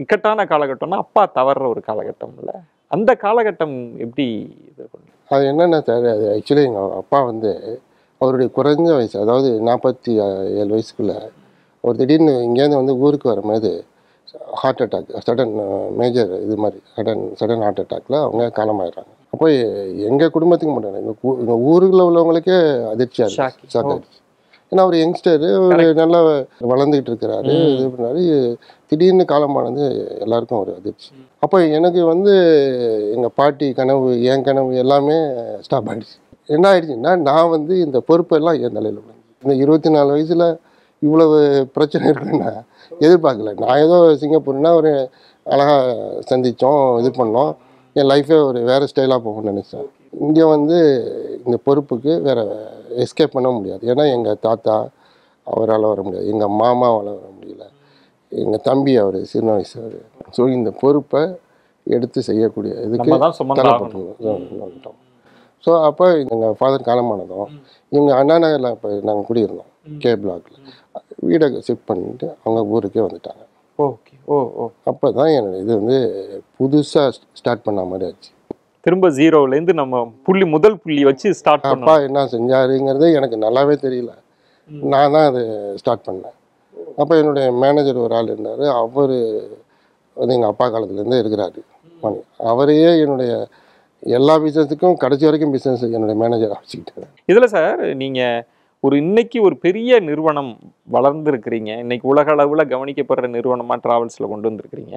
இக்கட்டான காலகட்டம்னா அப்பா தவறுற ஒரு காலகட்டம் இல்லை, அந்த காலகட்டம் எப்படி இது பண்ணி? அது என்னென்ன சார், அது ஆக்சுவலி எங்கள் அப்பா வந்து அவருடைய குறைஞ்ச வயசு, அதாவது 47 வயசுக்குள்ளே அவர் திடீர்னு இங்கேருந்து வந்து ஊருக்கு வரும்போது ஹார்ட் அட்டாக், சடன் மேஜர் இது மாதிரி சடன் ஹார்ட் அட்டாக்ல அவங்க காலமாயிடுறாங்க. அப்போ எங்கள் குடும்பத்துக்கு மட்டும் இல்லை, எங்கள் ஊருக்குள்ள உள்ளவங்களுக்கே அதிர்ச்சியாக இருக்கு, ஷாக் ஆகிடுச்சு. ஏன்னா அவர் யங்ஸ்டரு, ஒரு நல்லா வளர்ந்துக்கிட்டு இருக்கிறாரு, இது பண்ணாரு, திடீர்னு காலமானது எல்லாருக்கும் ஒரு அதிர்ச்சி. அப்போ எனக்கு வந்து எங்கள் பாட்டி கனவு, என் கனவு எல்லாமே ஸ்டாப் ஆகிடுச்சு. என்ன ஆயிடுச்சுன்னா, நான் வந்து இந்த பொறுப்பெல்லாம் என் தலையில் விழுந்து, இந்த 24 வயசில் இவ்வளவு பிரச்சனை இருக்குன்னு எதிர்பார்க்கல. நான் ஏதோ சிங்கப்பூர்னா ஒரு அழகாக சந்தித்தோம், இது பண்ணோம், என் லைஃபே ஒரு வேறு ஸ்டைலாக போகும்னு நினச்சேன். இங்கே வந்து இந்த பொறுப்புக்கு வேறு எஸ்கேப் பண்ண முடியாது. ஏன்னா எங்கள் தாத்தா அவரால் வர முடியாது, எங்கள் மாமாவால் வர முடியல, எங்கள் தம்பி அவர் சின்ன வயசு அவர். ஸோ இந்த பொறுப்பை எடுத்து செய்யக்கூடிய இதுக்கு தலைப்பட்டுட்டோம். ஸோ அப்போ எங்கள் ஃபாதர் காலமானதும் எங்கள் அண்ணா நகரில் இப்போ நாங்கள் குடியிருந்தோம், கே பிளாக்ல, வீடை ஷிஃப்ட் பண்ணிட்டு அவங்க ஊருக்கே வந்துட்டாங்க. ஓகே. ஓ ஓ அப்போ தான் என்னோட இது வந்து புதுசாக ஸ்டார்ட் பண்ண மாதிரி ஆச்சு. திரும்ப ஜீரோலேருந்து நம்ம முதல் புள்ளி வச்சு ஸ்டார்ட் பண்ணோம். அப்பா என்ன செஞ்சாருங்கிறது எனக்கு நல்லாவே தெரியல, நான் தான் அதை ஸ்டார்ட் பண்ணேன். அப்போ என்னுடைய மேனேஜர் ஒரு ஆள் இருந்தார், அவர் வந்து எங்கள் அப்பா காலத்துலேருந்தே இருக்கிறாரு, அவரையே என்னுடைய எல்லா பிஸ்னஸுக்கும் கடைசி வரைக்கும் பிஸ்னஸ் என்னுடைய மேனேஜராக வச்சுக்கிட்டாரு. இதில் சார் நீங்கள் இன்னைக்கு ஒரு பெரிய நிறுவனம் வளர்ந்துருக்கிறீங்க, இன்னைக்கு உலக அளவில் கவனிக்கப்படுற நிறுவனமாக ட்ராவல்ஸில் கொண்டு வந்திருக்கிறீங்க.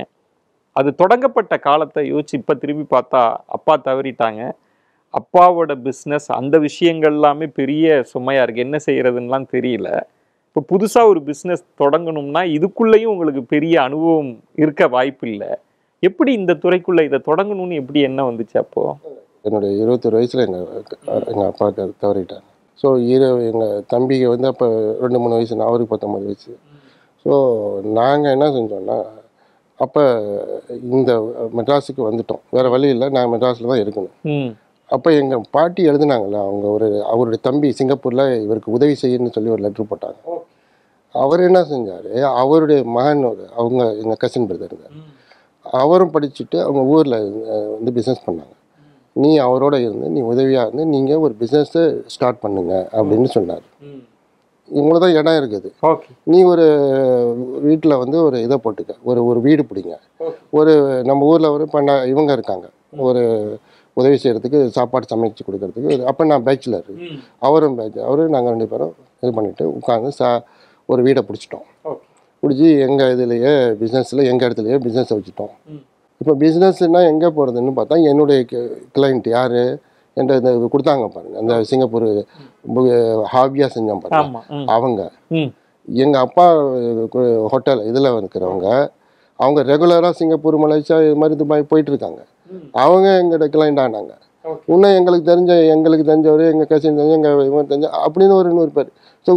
அது தொடங்கப்பட்ட காலத்தை யோசிச்சு இப்போ திரும்பி பார்த்தா அப்பா தவறிட்டாங்க, அப்பாவோட பிஸ்னஸ் அந்த விஷயங்கள் எல்லாமே பெரிய சுமையாக இருக்குது, என்ன செய்கிறதுன்னெலாம் தெரியல. இப்போ புதுசாக ஒரு பிஸ்னஸ் தொடங்கணும்னா இதுக்குள்ளேயும் உங்களுக்கு பெரிய அனுபவம் இருக்க வாய்ப்பு இல்லை. எப்படி இந்த துறைக்குள்ளே இதை தொடங்கணும்னு எப்படி என்ன வந்துச்சு? அப்போது என்னுடைய 21 வயசில் எங்கள் அப்பா தவறிட்டாங்க. ஸோ எங்கள் தம்பிக்கு வந்து அப்போ 2-3 வயசு, அவருக்கு 19 வயசு. ஸோ நாங்கள் என்ன செஞ்சோன்னா, அப்போ இந்த மெட்ராஸுக்கு வந்துட்டோம், வேறு வழி இல்லை, நான் மெட்ராஸில் தான் இருக்கணும். அப்போ எங்கள் பாட்டி எழுதுனாங்கல்ல, அவங்க அவருடைய தம்பி சிங்கப்பூரில் இவருக்கு உதவி செய்யணும்னு சொல்லி ஒரு லெட்ரு போட்டாங்க. அவர் என்ன செஞ்சார், அவருடைய மகன் அவங்க எங்கள் கசின் பிரதர் இருந்தார், அவரும் படிச்சுட்டு அவங்க ஊரில் வந்து பிஸ்னஸ் பண்ணாங்க. நீ அவரோட இருந்து நீ உதவியாக இருந்து நீங்கள் ஒரு பிஸ்னஸை ஸ்டார்ட் பண்ணுங்க அப்படின்னு சொன்னார். இவங்களுக்கு தான் இடம் இருக்குது, நீ ஒரு வீட்டில் வந்து ஒரு இதை போட்டுக்க, ஒரு வீடு பிடிங்க, ஒரு நம்ம ஊரில் ஒரு இவங்க இருக்காங்க, ஒரு உதவி செய்கிறதுக்கு, சாப்பாடு சமைச்சு கொடுக்கறதுக்கு. அப்போ நான் பேச்சுலர், அவரும் பேச்சுலர், நாங்கள் 2 பேரும் இது பண்ணிவிட்டு உட்காந்து ஒரு வீடை பிடிச்சிட்டோம். பிடிச்சி எங்கள் இதுலேயே பிஸ்னஸில் எங்கள் இடத்துலையே பிஸ்னஸை வச்சுட்டோம். இப்போ பிஸ்னஸ்னால் எங்கே போகிறதுன்னு பார்த்தா, என்னுடைய கிளைண்ட் யார் என்ற இந்த கொடுத்தாங்க பாருங்க, அந்த சிங்கப்பூர் ஹாபியாக செஞ்சோம் பாருங்க, அவங்க எங்கள் அப்பா ஹோட்டல் இதில் இருக்கிறவங்க, அவங்க ரெகுலராக சிங்கப்பூர், மலேசியா, இது மாதிரி துபாய் போயிட்டுருக்காங்க. அவங்க எங்கள்கிட்ட கிளைண்ட் ஆனாங்க. இன்னும் எங்களுக்கு தெரிஞ்சவர், எங்கள் கசின் தெரிஞ்ச, எங்கள் இவங்க தெரிஞ்ச, அப்படின்னு ஒரு 100 பேர். ஸோ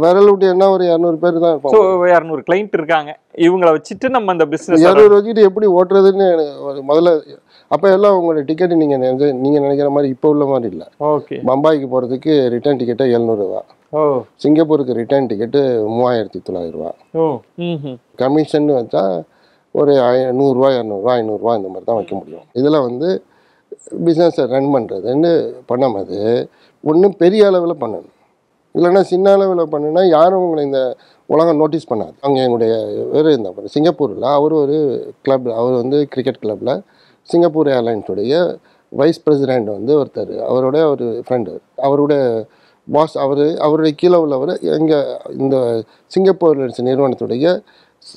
விரல் விட்டு என்ன ஒரு 200 பேர் தான் இருப்பாங்க. ஸோ 200 கிளைண்ட் இருக்காங்க, இவங்களை வச்சுட்டு நம்ம அந்த பிஸ்னஸ் 200 வச்சுட்டு எப்படி ஓட்டுறதுன்னு முதல்ல. அப்போ எல்லாம் உங்களோட டிக்கெட்டு நீங்கள் நினைக்கிற மாதிரி இப்போ உள்ள மாதிரி இல்லை. ஓகே. பம்பாய்க்கு போகிறதுக்கு ரிட்டர்ன் டிக்கெட்டு 700 ரூபா, சிங்கப்பூருக்கு ரிட்டர்ன் டிக்கெட்டு 3900 ரூபா, கமிஷன் வச்சா ஒரு 100 ரூபா, 200 ரூபா, 500 ரூபா இந்த மாதிரி தான் வைக்க முடியும். இதில் வந்து பிஸ்னஸை ரன் பண்ணுறதுன்னு பண்ணும்போது ஒன்றும் பெரிய அளவில் பண்ணணும், இல்லைன்னா சின்ன அளவில் பண்ணுனா யாரும் உங்களை இந்த உலகம் நோட்டீஸ் பண்ணாது. அவங்க எங்களுடைய வேறு இருந்தால் சிங்கப்பூரில் அவர் ஒரு கிளப், அவர் வந்து கிரிக்கெட் கிளப்பில் சிங்கப்பூர் ஏர்லைன்ஸுடைய வைஸ் பிரசிடெண்ட் வந்து ஒருத்தர், அவரோட ஒரு ஃப்ரெண்டு, அவருடைய பாஸ், அவருடைய கீழே உள்ளவர் எங்கள் இந்த சிங்கப்பூர் நிறுவனத்துடைய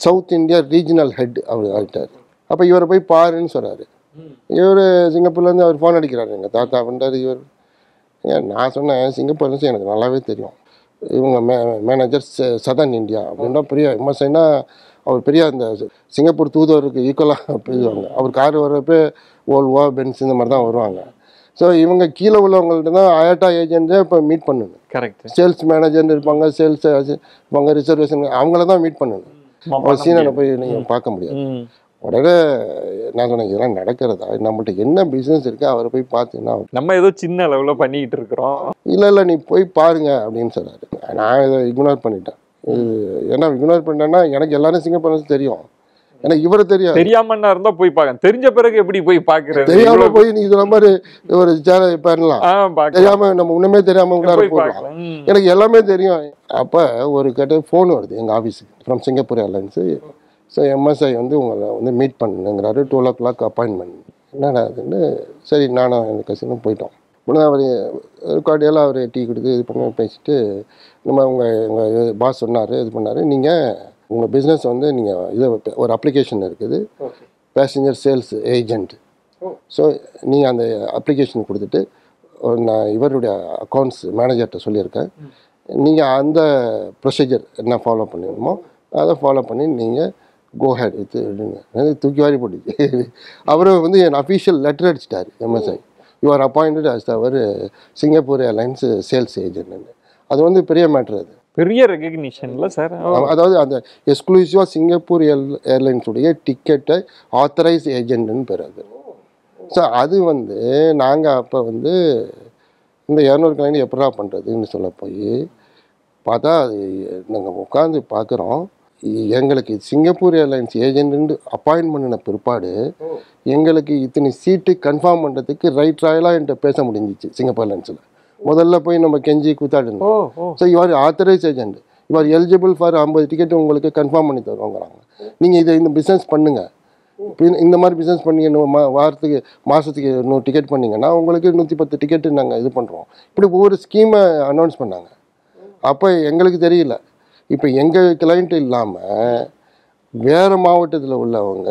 சவுத் இந்தியா ரீஜனல் ஹெட் அவர் ஆகிட்டார். அப்போ இவரை போய் பாருன்னு சொல்கிறாரு. இவர் சிங்கப்பூர்லேருந்து அவர் ஃபோன் அடிக்கிறாரு, எங்கள் தாத்தா பண்ணுறாரு. இவர் நான் சொன்னேன், சிங்கப்பூர்லேருந்து எனக்கு நல்லாவே தெரியும், இவங்க மேனேஜர் சதர்ன் இந்தியா அப்படின்னா பெரிய எம்எஸ்ஐனா அவர் பெரிய அந்த சிங்கப்பூர் தூதுவருக்கு ஈக்குவலாக பேசுவாங்க. அவர் கார் வர்றப்போ ஓல்வா, பென்ஸ் இந்த மாதிரி தான் வருவாங்க. ஸோ இவங்க கீழே உள்ளவங்கள்ட்ட தான் அயட்டா ஏஜென்ட்டே இப்போ மீட் பண்ணணும். கரெக்ட். சேல்ஸ் மேனேஜர் இருப்பாங்க, சேல்ஸ் இருப்பாங்க, ரிசர்வேஷன், அவங்கள தான் மீட் பண்ணணும். அவர் சீனில் போய் நீங்கள் பார்க்க முடியாது. உடனே நான் சொன்னேன், இதெல்லாம் நடக்கிறதா, நம்மள்ட்ட என்ன பிஸ்னஸ் இருக்குது அவரை போய் பார்த்தீங்கன்னா, நம்ம ஏதோ சின்ன அளவில் பண்ணிக்கிட்டு இருக்கிறோம். இல்லை நீ போய் பாருங்க அப்படின்னு சொன்னார். நான் இதை இக்னோர் பண்ணிட்டேன். ஏன்னா இக்னோர் பண்ணிட்டேன்னா எனக்கு எல்லாரும் சிங்கப்பூர் தெரியும், எனக்கு இவரை தெரியாது. தெரியாமன்னா இருந்தா போய் பார்க்க, தெரிஞ்ச பிறகு எப்படி போய் பாக்குறது? தெரியாம போய் நீங்க சொன்ன மாதிரி ஒரு பண்ணலாம், தெரியாம நம்ம ஒண்ணுமே தெரியாம போடலாம். எனக்கு எல்லாமே தெரியும். அப்ப ஒரு கேட்ட ஃபோன் வருது எங்க ஆஃபீஸுக்கு from Singapore airlines. So MSI வந்து உங்களை வந்து மீட் பண்ணுங்கிறாரு, 12 o'clock அப்பாயின்மெண்ட். என்னடா அதுன்னு சரி நானும் எங்கள் கசினும் போயிட்டோம். முன்னாடி அவர் கார்டியெல்லாம் அவர் டீ கொடுத்து இது பண்ணி பேசிட்டு நம்ம எங்கள் பாஸ் சொன்னார், இது பண்ணார், நீங்கள் உங்கள் பிஸ்னஸ் வந்து நீங்கள் இதை ஒரு அப்ளிகேஷன் இருக்குது, பேசஞ்சர் சேல்ஸ் ஏஜெண்ட். ஸோ நீங்கள் அந்த அப்ளிகேஷன் கொடுத்துட்டு நான் இவருடைய அக்கௌண்ட்ஸ் மேனேஜர்கிட்ட சொல்லியிருக்கேன், நீங்கள் அந்த ப்ரொசீஜர் என்ன ஃபாலோ பண்ணணுமோ அதை ஃபாலோ பண்ணி நீங்கள் கோ ஹெட் வித்து தூக்கி வாரி போட்டுச்சு. அவரும் வந்து என் அஃபீஷியல் லெட்டர் அடிச்சிட்டார், MSI you are appointed as our Singapore airlines sales ஏஜென்ட்னு. அது வந்து பெரிய மேட்ரு, அது பெரிய ரெகக்னிஷன்ல சார். அதாவது அந்த எக்ஸ்க்ளூசிவாக சிங்கப்பூர் ஏர்லைன்ஸுடைய டிக்கெட்டை ஆத்தரைஸ் ஏஜென்ட்னு பேர் அது. ஸோ அது வந்து நாங்கள் அப்போ வந்து இந்த 200 கிளைண்ட் எப்படா பண்ணுறதுன்னு சொல்ல போய் பார்த்தா அது நாங்கள் உட்காந்து பார்க்குறோம். எங்களுக்கு சிங்கப்பூர் ஏர்லைன்ஸ் ஏஜென்ட் அப்பாயின்ட் பண்ணின பிற்பாடு எங்களுக்கு இத்தனை சீட்டு கன்ஃபார்ம் பண்ணுறதுக்கு ரைட் ராயலாக என்கிட்ட பேச முடிஞ்சிச்சு சிங்கப்பூர் ஏர்லைன்ஸில். முதல்ல போய் நம்ம கெஞ்சி கூத்தாடுனோம். So your authorised agent, your eligible for 50 ticket உங்களுக்கு கன்ஃபார்ம் பண்ணி தருவாங்கிறாங்க. நீங்கள் இந்த பிஸ்னஸ் பண்ணுங்கள், இந்த மாதிரி பிஸ்னஸ் பண்ணி வாரத்துக்கு மாதத்துக்கு 100 டிக்கெட் பண்ணிங்கன்னா உங்களுக்கு 110 டிக்கெட்டு நாங்கள் இது பண்ணுறோம். இப்படி ஒவ்வொரு ஸ்கீமை அனௌன்ஸ் பண்ணாங்க. அப்போ எங்களுக்கு தெரியல, இப்போ எங்கள் கிளைண்ட் இல்லாமல் வேறு மாவட்டத்தில் உள்ளவங்க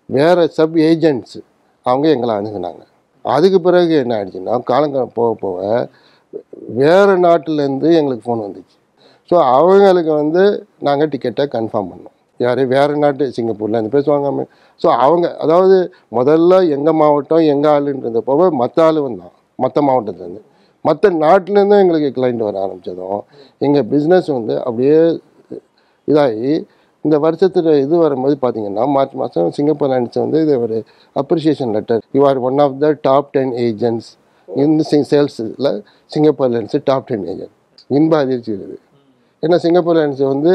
வேறு சப் ஏஜென்ட்ஸு அவங்க எங்களை அணுகுனாங்க. அதுக்கு பிறகு என்ன ஆயிடுச்சுன்னா காலங்காலம் போக போக வேறு நாட்டிலேருந்து எங்களுக்கு ஃபோன் வந்துச்சு. ஸோ அவங்களுக்கு வந்து நாங்கள் டிக்கெட்டை கன்ஃபார்ம் பண்ணோம். யார் வேறு நாட்டு சிங்கப்பூர்லேருந்து பேசுவாங்க. ஸோ அவங்க அதாவது முதல்ல எங்கள் மாவட்டம் எங்கள் ஆளுன்றது போக மற்ற ஆள் வந்தான், மற்ற மாவட்டத்துலேருந்து மற்ற நாட்டிலேருந்து எங்களுக்கு கிளைண்ட் வர ஆரம்பித்ததும் எங்கள் பிஸ்னஸ் வந்து அப்படியே இதாகி இந்த வருஷத்தில் இது வரும்போது பார்த்தீங்கன்னா மார்ச் மாதம் சிங்கப்பூர் ஏர்லைன்ஸ் வந்து இது ஒரு appreciation letter, you are one of the top 10 agents இந்த சேல்ஸில் சிங்கப்பூர் ஏர்லைன்ஸு டாப் 10 ஏஜென்ட். இன்ப அதிர்ச்சி இருக்குது. ஏன்னா சிங்கப்பூர் ஏர்லைன்ஸ் வந்து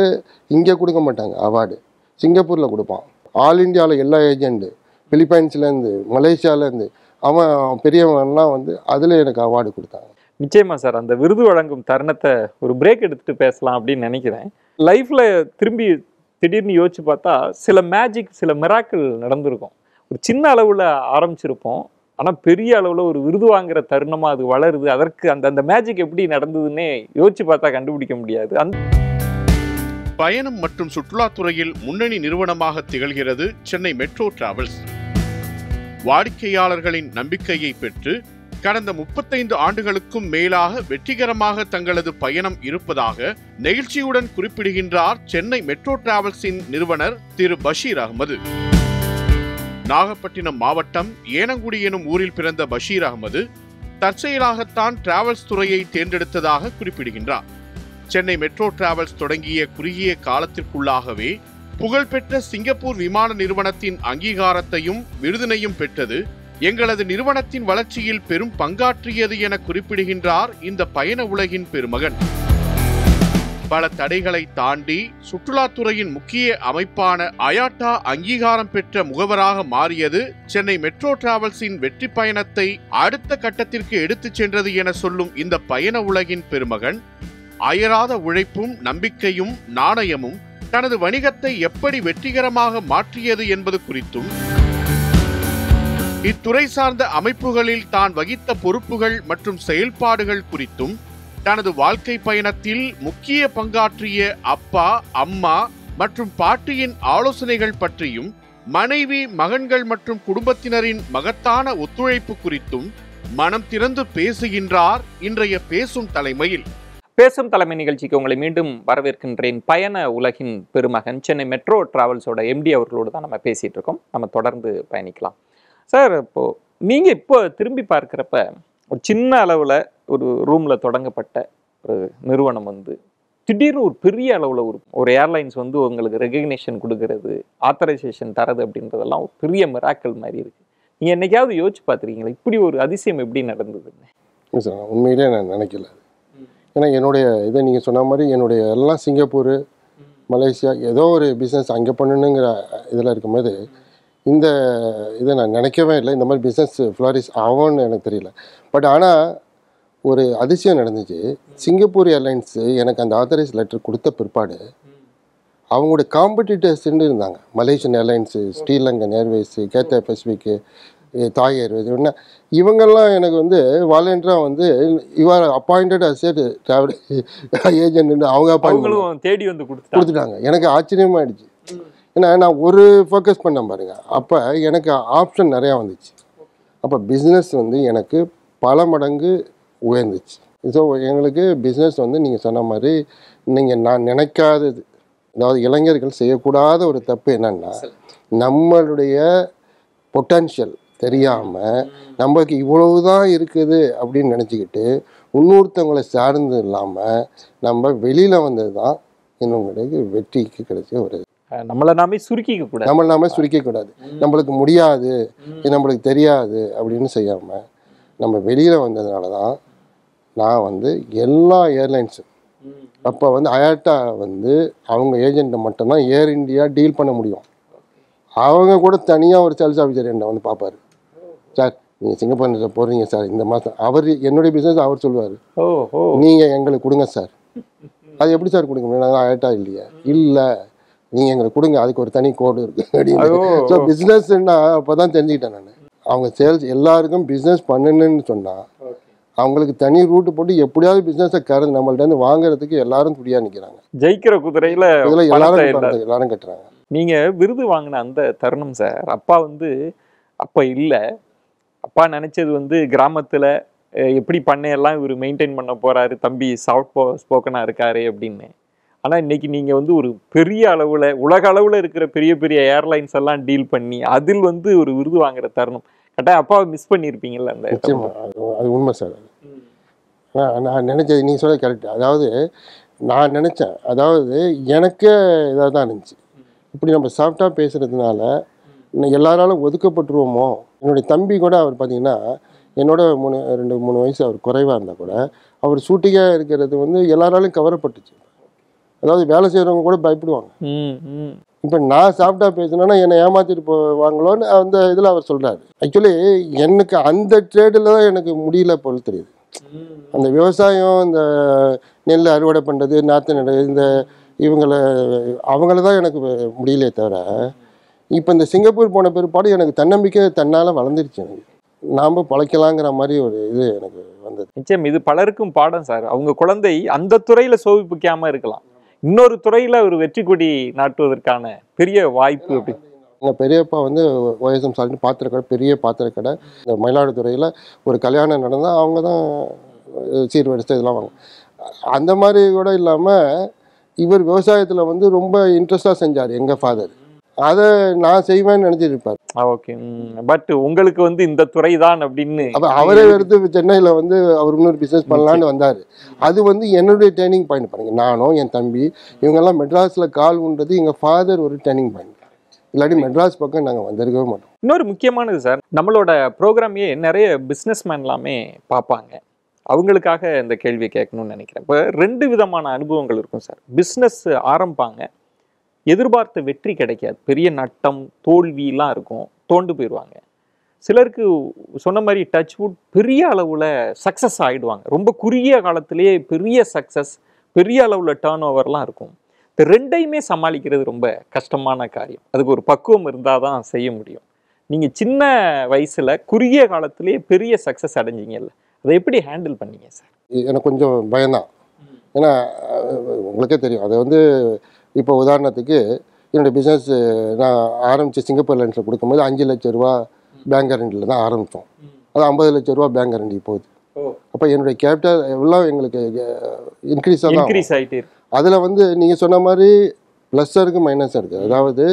இங்கே கொடுக்க மாட்டாங்க அவார்டு, சிங்கப்பூரில் கொடுப்பான். ஆல் இண்டியாவில் எல்லா ஏஜெண்ட்டு பிலிப்பைன்ஸ்லேருந்து மலேசியாவிலேருந்து அவன் பெரியவன்லாம் வந்து அதில் எனக்கு அவார்டு கொடுத்தாங்க. நிச்சயமா சார், அந்த விருது வழங்கும் தருணத்தை ஒரு பிரேக் எடுத்துட்டு பேசலாம் அப்படின்னு நினைக்கிறேன். லைஃப்ல திரும்பி திடீர்னு யோசிச்சு பார்த்தா சில மேஜிக், சில மிராக்கிள் நடந்திருக்கும். ஒரு சின்ன அளவில் ஆரம்பிச்சிருப்போம், ஆனால் பெரிய அளவில் ஒரு விருது வாங்குற தருணமாக அது வளருது. அதற்கு அந்த மேஜிக் எப்படி நடந்ததுன்னே யோசிச்சு பார்த்தா கண்டுபிடிக்க முடியாது. பயணம் மற்றும் சுற்றுலாத்துறையில் முன்னணி நிறுவனமாக திகழ்கிறது சென்னை மெட்ரோ டிராவல்ஸ். வாடிக்கையாளர்களின் நம்பிக்கையை பெற்று கடந்த 35 ஆண்டுகளுக்கும் மேலாக வெற்றிகரமாக தங்களது பயணம் இருப்பதாக நெகிழ்ச்சியுடன் குறிப்பிடுகின்றார் சென்னை மெட்ரோ டிராவல்ஸின் நிறுவனர் திரு பஷீர் அகமது. நாகப்பட்டினம் மாவட்டம் ஏனங்குடி எனும் ஊரில் பிறந்த பஷீர் அகமது தற்செயலாகத்தான் டிராவல்ஸ் துறையை தேர்ந்தெடுத்ததாக குறிப்பிடுகின்றார். சென்னை மெட்ரோ டிராவல்ஸ் தொடங்கிய குறுகிய காலத்திற்குள்ளாகவே புகழ்பெற்ற சிங்கப்பூர் விமான நிறுவனத்தின் அங்கீகாரத்தையும் விருதினையும் பெற்றது எங்களது நிறுவனத்தின் வளர்ச்சியில் பெரும் பங்காற்றியது என குறிப்பிடுகின்றார் இந்த பயண உலகின் பெருமகன். பல தடைகளை தாண்டி சுற்றுலாத்துறையின் முக்கிய அமைப்பான அயாட்டா அங்கீகாரம் பெற்ற முகவராக மாறியது சென்னை மெட்ரோ டிராவல்ஸின் வெற்றி பயணத்தை அடுத்த கட்டத்திற்கு எடுத்துச் சென்றது என சொல்லும் இந்த பயண உலகின் பெருமகன் அயராத உழைப்பும் நம்பிக்கையும் நாணயமும் தனது வணிகத்தை எப்படி வெற்றிகரமாக மாற்றியது என்பது குறித்தும், இத்துறை சார்ந்த அமைப்புகளில் தான் வகித்த பொறுப்புகள் மற்றும் செயல்பாடுகள் குறித்தும், தனது வாழ்க்கை பயணத்தில் முக்கிய பங்காற்றிய அப்பா, அம்மா மற்றும் பாட்டியின் ஆலோசனைகள் பற்றியும், மனைவி, மகன்கள் மற்றும் குடும்பத்தினரின் மகத்தான ஒத்துழைப்பு குறித்தும் மனம் திறந்து பேசுகின்றார் இன்றைய பேசும் தலைமையில். பேசும் தலைமை நிகழ்ச்சிக்கு உங்களை மீண்டும் வரவேற்கின்றேன். பயண உலகின் பெருமகன் சென்னை மெட்ரோ டிராவல்ஸோட எம்டி அவர்களோடு தான் நம்ம பேசிட்டு இருக்கோம். நம்ம தொடர்ந்து பயணிக்கலாம். சார், இப்போது நீங்கள் இப்போ திரும்பி பார்க்குறப்ப ஒரு சின்ன அளவில் ஒரு ரூமில் தொடங்கப்பட்ட ஒரு நிறுவனம் வந்து திடீர்னு ஒரு பெரிய அளவில் ஒரு ஏர்லைன்ஸ் வந்து உங்களுக்கு ரெகக்னேஷன் கொடுக்கறது, ஆத்தரைசேஷன் தரது அப்படின்றதெல்லாம் ஒரு பெரிய மிராக்கல் மாதிரி இருக்குது. நீங்கள் என்னைக்காவது யோசிச்சு பார்த்துருக்கீங்களா இப்படி ஒரு அதிசயம் எப்படி நடந்ததுன்னு? சார், உண்மையிலே நான் நினைக்கல. ஏன்னா என்னுடைய இதை நீங்கள் சொன்ன மாதிரி என்னுடைய எல்லாம் சிங்கப்பூர் மலேசியா ஏதோ ஒரு பிஸ்னஸ் அங்கே பண்ணணுங்கிற இதில் இருக்கும்போது இந்த இதை நான் நினைக்கவே இல்லை. இந்த மாதிரி பிஸ்னஸ் ஃப்ளாரிஸ் ஆகும்னு எனக்கு தெரியல. பட் ஆனால் ஒரு அதிசயம் நடந்துச்சு. சிங்கப்பூர் ஏர்லைன்ஸு எனக்கு அந்த ஆத்தரைஸ் லெட்டர் கொடுத்த பிற்பாடு அவங்களோட காம்படிட்டர்ஸ்ன்னு இருந்தாங்க. Malaysian airlines, Sri Lankan airways, Cathay Pacific, Thai airways, என்ன இவங்கெல்லாம் எனக்கு வந்து வாலண்டியராக வந்து your appointed as a travel ஏஜென்ட்னு அவங்க அப்பாயின்மெண்ட் தேடி வந்து கொடுத்துட்டாங்க. எனக்கு ஆச்சரியமாயிடுச்சு. ஏன்னா நான் ஒரு ஃபோக்கஸ் பண்ணேன் பாருங்க, அப்போ எனக்கு ஆப்ஷன் நிறையா வந்துச்சு. அப்போ பிஸ்னஸ் வந்து எனக்கு பல மடங்கு உயர்ந்துச்சு. ஸோ எங்களுக்கு பிஸ்னஸ் வந்து நீங்கள் சொன்ன மாதிரி நான் நினைக்காதது, அதாவது இளைஞர்கள் செய்யக்கூடாத ஒரு தப்பு என்னன்னா, நம்மளுடைய பொட்டன்ஷியல் தெரியாமல் நம்மளுக்கு இவ்வளவுதான் இருக்குது அப்படின்னு நினச்சிக்கிட்டு இன்னொருத்தவங்களை சார்ந்து இல்லாமல் நம்ம வெளியில் வந்தது தான் இன்னொங்களுக்கு வெற்றிக்கு கிடைச்ச ஒரு நம்மளை நாமே சுருக்கிக்க கூடாது. நம்மளை நாமே சுருக்கக்கூடாது. நம்மளுக்கு முடியாது, நம்மளுக்கு தெரியாது அப்படின்னு செய்யாமல் நம்ம வெளியில் வந்ததுனால தான் நான் வந்து எல்லா ஏர்லைன்ஸும் அப்போ வந்து அயாட்டா வந்து அவங்க ஏஜெண்ட்டை மட்டும்தான் ஏர் இந்தியா டீல் பண்ண முடியும். அவங்க கூட தனியாக ஒரு சேல்ஸ் ஆஃபீஸர் என்னை வந்து பார்ப்பார். சார் நீங்கள் சிங்கப்பூரில் போடுறீங்க சார் இந்த மாதம், அவர் என்னுடைய பிஸ்னஸ் அவர் சொல்லுவார், நீங்கள் எங்களுக்கு கொடுங்க சார். அது எப்படி சார் கொடுக்க முடியும், நாங்கள் அயாட்டா இல்லையா, இல்லை நீங்கள் எங்களுக்கு கொடுங்க, அதுக்கு ஒரு தனி கோடு இருக்குது அப்படின்னு. ஸோ பிஸ்னஸ்ன்னா அப்போ தான் தெரிஞ்சுக்கிட்டேன் நான். அவங்க சேல்ஸ் எல்லாருக்கும் பிஸ்னஸ் பண்ணணுன்னு சொன்னால் அவங்களுக்கு தனி ரூட்டு போட்டு எப்படியாவது பிஸ்னஸை நம்மள்ட்ட வாங்குறதுக்கு எல்லாரும் துடியா நிற்கிறாங்க. ஜெயிக்கிற குதிரையில எல்லாரும் கட்டுறாங்க. நீங்க விருது வாங்கின அந்த தருணம் சார், அப்பா வந்து அப்ப இல்லை, அப்பா நினைச்சது வந்து கிராமத்துல எப்படி பண்ணையெல்லாம் இவர் மெயின்டைன் பண்ண போறாரு, தம்பி சாஃப்ட் ஸ்போக்கனா இருக்காரு அப்படின்னு. ஆனா இன்னைக்கு நீங்க வந்து ஒரு பெரிய அளவுல உலக அளவுல இருக்கிற பெரிய பெரிய ஏர்லைன்ஸ் எல்லாம் டீல் பண்ணி அதில் வந்து ஒரு விருது வாங்குற தருணம் கட்டாயம் அப்பாவை மிஸ் பண்ணியிருப்பீங்கல்ல அந்த. அது உண்மை சார். நான் நினைச்சது நீங்க சொல்ல கரெக்ட். அதாவது நான் நினைச்சேன், அதாவது எனக்கே இதாக தான் இருந்துச்சு, இப்படி நம்ம சாஃப்டாக பேசுறதுனால எல்லாராலும் ஒதுக்கப்பட்டுருவோமோ. என்னுடைய தம்பி கூட அவர் பார்த்தீங்கன்னா என்னோட 2-3 வயசு அவர் குறைவாக இருந்தால் கூட அவர் ஷூட்டிங்காக இருக்கிறது வந்து எல்லாராலும் கவரப்பட்டுச்சு. அதாவது வேலை செய்கிறவங்க கூட பயப்படுவாங்க. இப்போ நான் சாஃப்டாக பேசினேன்னா என்னை ஏமாற்றிட்டு போவாங்களோன்னு அந்த இதில் அவர் சொல்கிறாரு. ஆக்சுவலி எனக்கு அந்த ட்ரேடில் தான் எனக்கு முடியல போல தெரியுது. அந்த விவசாயம், இந்த நெல் அறுவடை பண்ணுறது, நாற்று நடு, இந்த அவங்கள தான் எனக்கு முடியலையே தவிர, இப்போ இந்த சிங்கப்பூர் போன பிற்பாடு எனக்கு தன்னம்பிக்கை தன்னால் வளர்ந்துருச்சு. எனக்கு நாம் பழைக்கலாங்கிற மாதிரி ஒரு இது எனக்கு வந்தது. நிச்சயம் இது பலருக்கும் பாடம் சார். அவங்க குழந்தை அந்த துறையில் சோபிப்பிக்காமல் இருக்கலாம், இன்னொரு துறையில் ஒரு வெற்றி கொடி நாட்டுவதற்கான பெரிய வாய்ப்பு. அப்படி எங்கள் பெரியப்பா வந்து OSM சால்ட்டு பாத்திரக்கடை, பெரிய பாத்திரக்கடை, இந்த மயிலாடுதுறையில் ஒரு கல்யாணம் நடந்தால் அவங்க தான் சீர்வரிசை இதெல்லாம் வாங்க. அந்த மாதிரி கூட இல்லாமல் இவர் விவசாயத்தில் வந்து ரொம்ப இன்ட்ரெஸ்டாக செஞ்சார் எங்கள் ஃபாதர். அதை நான் செய்வேன்னு நினச்சிட்டு இருப்பார். ஓகே, பட் உங்களுக்கு வந்து இந்த துறை தான் அப்படின்னு அப்போ அவரே எடுத்து சென்னையில் வந்து அவர் இன்னொரு பிஸ்னஸ் பண்ணலான்னு வந்தார். அது வந்து என்னுடைய டேர்னிங் பாயிண்ட் பாருங்க. நானும் என் தம்பி இவங்கெல்லாம் மெட்ராஸில் கால் உண்டது எங்கள் ஃபாதர் ஒரு டேர்னிங் பாயிண்ட். இல்லாட்டி மெட்ராஸ் பக்கம் நாங்கள் வந்திருக்கவே மாட்டோம். இன்னொரு முக்கியமானது சார், நம்மளோட ப்ரோக்ராமையே நிறைய பிஸ்னஸ்மேன் எல்லாமே பார்ப்பாங்க. அவங்களுக்காக இந்த கேள்வி கேட்கணும்னு நினைக்கிறேன். இப்போ 2 விதமான அனுபவங்கள் இருக்கும் சார். பிஸ்னஸ் ஆரம்பிப்பாங்க, எதிர்பார்த்த வெற்றி கிடைக்காது, பெரிய நட்டம் தோல்வியெலாம் இருக்கும், தோண்டு போயிடுவாங்க. சிலருக்கு சொன்ன மாதிரி டச் வுட் பெரிய அளவில் சக்ஸஸ் ஆகிடுவாங்க, ரொம்ப குறுகிய காலத்திலேயே பெரிய சக்ஸஸ், பெரிய அளவில் டேர்ன் ஓவர்லாம் இருக்கும். இந்த 2யுமே சமாளிக்கிறது ரொம்ப கஷ்டமான காரியம். அதுக்கு ஒரு பக்குவம் இருந்தால் தான் செய்ய முடியும். நீங்கள் சின்ன வயசில் குறுகிய காலத்திலேயே பெரிய சக்ஸஸ் அடைஞ்சிங்கல்ல, அதை எப்படி ஹேண்டில் பண்ணீங்க சார்? எனக்கு கொஞ்சம் பயம்தான். ஏன்னா உங்களுக்கே தெரியும், அதை வந்து இப்போ உதாரணத்துக்கு என்னுடைய பிஸ்னஸ் நான் ஆரம்பித்து சிங்கப்பூர் ஏர்லைன்ஸில் கொடுக்கும்போது 5 லட்ச ரூபா பேங்க் கேரண்டியில் தான் ஆரம்பித்தோம். அது 50 லட்ச ரூபா பேங்க் கேரண்டி போகுது. அப்போ என்னுடைய கேபிட்டல் எவ்வளோ எங்களுக்கு இன்க்ரீஸ் ஆகிட்டு அதில் வந்து நீங்கள் சொன்ன மாதிரி ப்ளஸ்ஸாக இருக்குது, மைனஸாக இருக்குது. அதாவது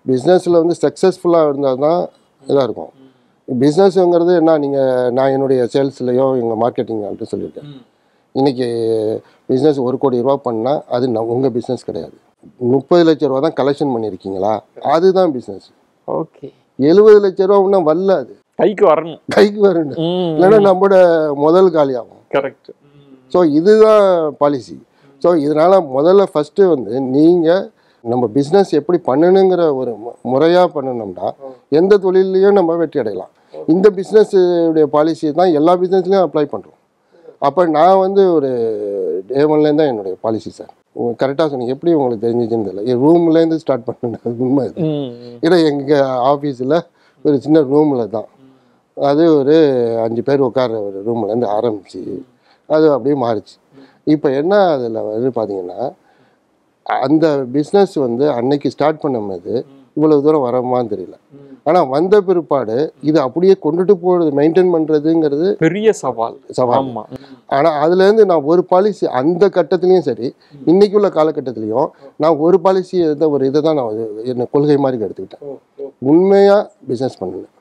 பிஸ்னஸில் வந்து சக்ஸஸ்ஃபுல்லாக இருந்தால் தான் இதாக இருக்கும். பிஸ்னஸ்ங்கிறது என்ன, நான் என்னுடைய சேல்ஸ்லையோ எங்கள் மார்க்கெட்டிங் ஆள்கிட்ட சொல்லியிருக்கேன், இன்றைக்கி பிஸ்னஸ் 1 கோடி ரூபா பண்ணால் அது உங்கள் பிஸ்னஸ் கிடையாது. 30 லட்ச ரூபா தான் கலெக்ஷன் பண்ணியிருக்கீங்களா, அதுதான் பிஸ்னஸ். ஓகே, 70 லட்ச ரூபா இன்னும் வரல, அது கைக்கு வரணும், இல்லைன்னா நம்மளோட முதல் காலி ஆகும். கரெக்ட். ஸோ இதுதான் பாலிசி. ஸோ இதனால் முதல்ல ஃபஸ்ட்டு வந்து நீங்கள் நம்ம பிஸ்னஸ் எப்படி பண்ணணுங்கிற ஒரு முறையாக பண்ணணும்னா எந்த தொழிலையும் நம்ம வெற்றி அடையலாம். இந்த பிஸ்னஸுடைய பாலிசி தான் எல்லா பிஸ்னஸ்லையும் அப்ளை பண்ணுறோம். அப்போ நான் வந்து ஒரு டே ஒன்லேருந்து தான் என்னுடைய பாலிசி சார். கரெக்டாக சொன்னீங்க. எப்படி உங்களுக்கு தெரிஞ்சிச்சுன்னு தெரியல. என் ரூம்லேருந்து ஸ்டார்ட் பண்ணேன். அது உண்மை இது. ஏன்னா எங்கள் ஆஃபீஸில் ஒரு சின்ன ரூமில் தான், அது ஒரு 5 பேர் உட்கார ஒரு ரூம்லேருந்து ஆரம்பிச்சு அது அப்படியே மாறிச்சு. இப்போ என்ன அதில் வந்து பார்த்தீங்கன்னா, அந்த பிஸ்னஸ் வந்து அன்னைக்கு ஸ்டார்ட் பண்ணும்போது இவ்வளோ தூரம் வரமான்னு தெரியல. ஆனால் வந்த பிற்பாடு இது அப்படியே கொண்டுட்டு போகிறது, மெயின்டைன் பண்ணுறதுங்கிறது பெரிய சவால். ஆனால் அதுலேருந்து நான் ஒரு பாலிசி அந்த கட்டத்துலேயும் சரி இன்னைக்கு உள்ள காலகட்டத்திலையும் நான் ஒரு பாலிசி ஒரு இதை தான் நான் என்ன கொள்கை மாதிரி எடுத்துக்கிட்டேன். உண்மையாக பிஸ்னஸ் பண்ணணும்.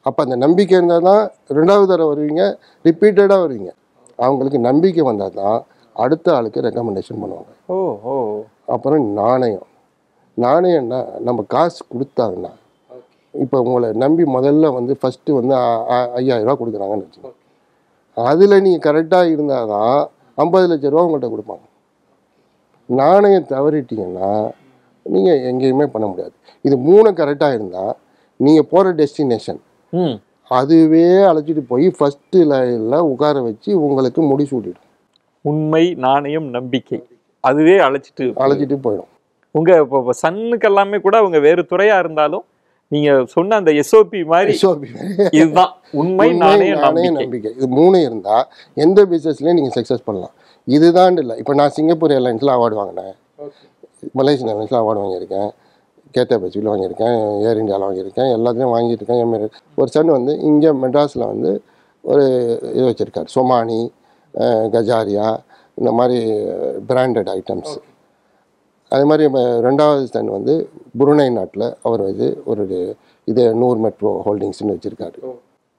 அப்போ அந்த நம்பிக்கை இருந்தால் தான் 2வது தடவை வருவீங்க, ரிப்பீட்டடாக வருவீங்க. அவங்களுக்கு நம்பிக்கை வந்தால் தான் அடுத்த ஆளுக்கு ரெக்கமெண்டேஷன் பண்ணுவாங்க. அப்புறம் நாணயம்னா நம்ம காசு கொடுத்தாங்கன்னா, இப்போ உங்களை நம்பி முதல்ல வந்து ஃபஸ்ட்டு வந்து 5000 ரூபா கொடுக்குறாங்கன்னு வச்சுக்கோங்க. அதில் நீங்கள் கரெக்டாக இருந்தால் தான் 50 லட்ச ரூபா உங்கள்கிட்ட கொடுப்பாங்க. நாணயம் தவறிட்டீங்கன்னா நீங்கள் எங்கேயுமே பண்ண முடியாது. இது 3 கரெக்டாக இருந்தால் நீங்கள் போகிற டெஸ்டினேஷன் அதுவே அழைச்சிட்டு போய் ஃபஸ்ட்டு லைனில் உட்கார வச்சு உங்களுக்கு முடிசூட்டிடும். உண்மை, நாணயம், நம்பிக்கை அதுவே அழைச்சிட்டு போயிடும். உங்க இப்போ சன்னுக்கு எல்லாமே கூட அவங்க வேறு துறையா இருந்தாலும் நீங்க சொன்ன அந்த எஸ்ஓபி மாதிரி இதுதான் உண்மை, நாணயம், நம்பிக்கை. இது 3 இருந்தால் எந்த பிஸ்னஸ்லையும் நீங்கள் சக்ஸஸ் பண்ணலாம். இதுதான் இல்லை. இப்போ நான் சிங்கப்பூர் ஏர்லைன்ஸில் அவார்டு வாங்கினேன், மலேசியன் ஏர்லைன்ஸில் அவார்டு வாங்கியிருக்கேன், கேட்டா பசியில் வாங்கியிருக்கேன், ஏர் இந்தியாவில் வாங்கியிருக்கேன், எல்லாத்துலேயும் வாங்கியிருக்கேன். எமிரேட் ஒரு சன் வந்து இங்கே மெட்ராஸில் வந்து ஒரு இது வச்சுருக்கார், சொமானி, கஜாரியா, இந்த மாதிரி பிராண்டட் ஐட்டம்ஸ். அதே மாதிரி 2வது சன் வந்து புருனை நாட்டில் அவர் வந்து ஒரு இது 100 மெட்ரோ ஹோல்டிங்ஸ்னு வச்சுருக்காரு.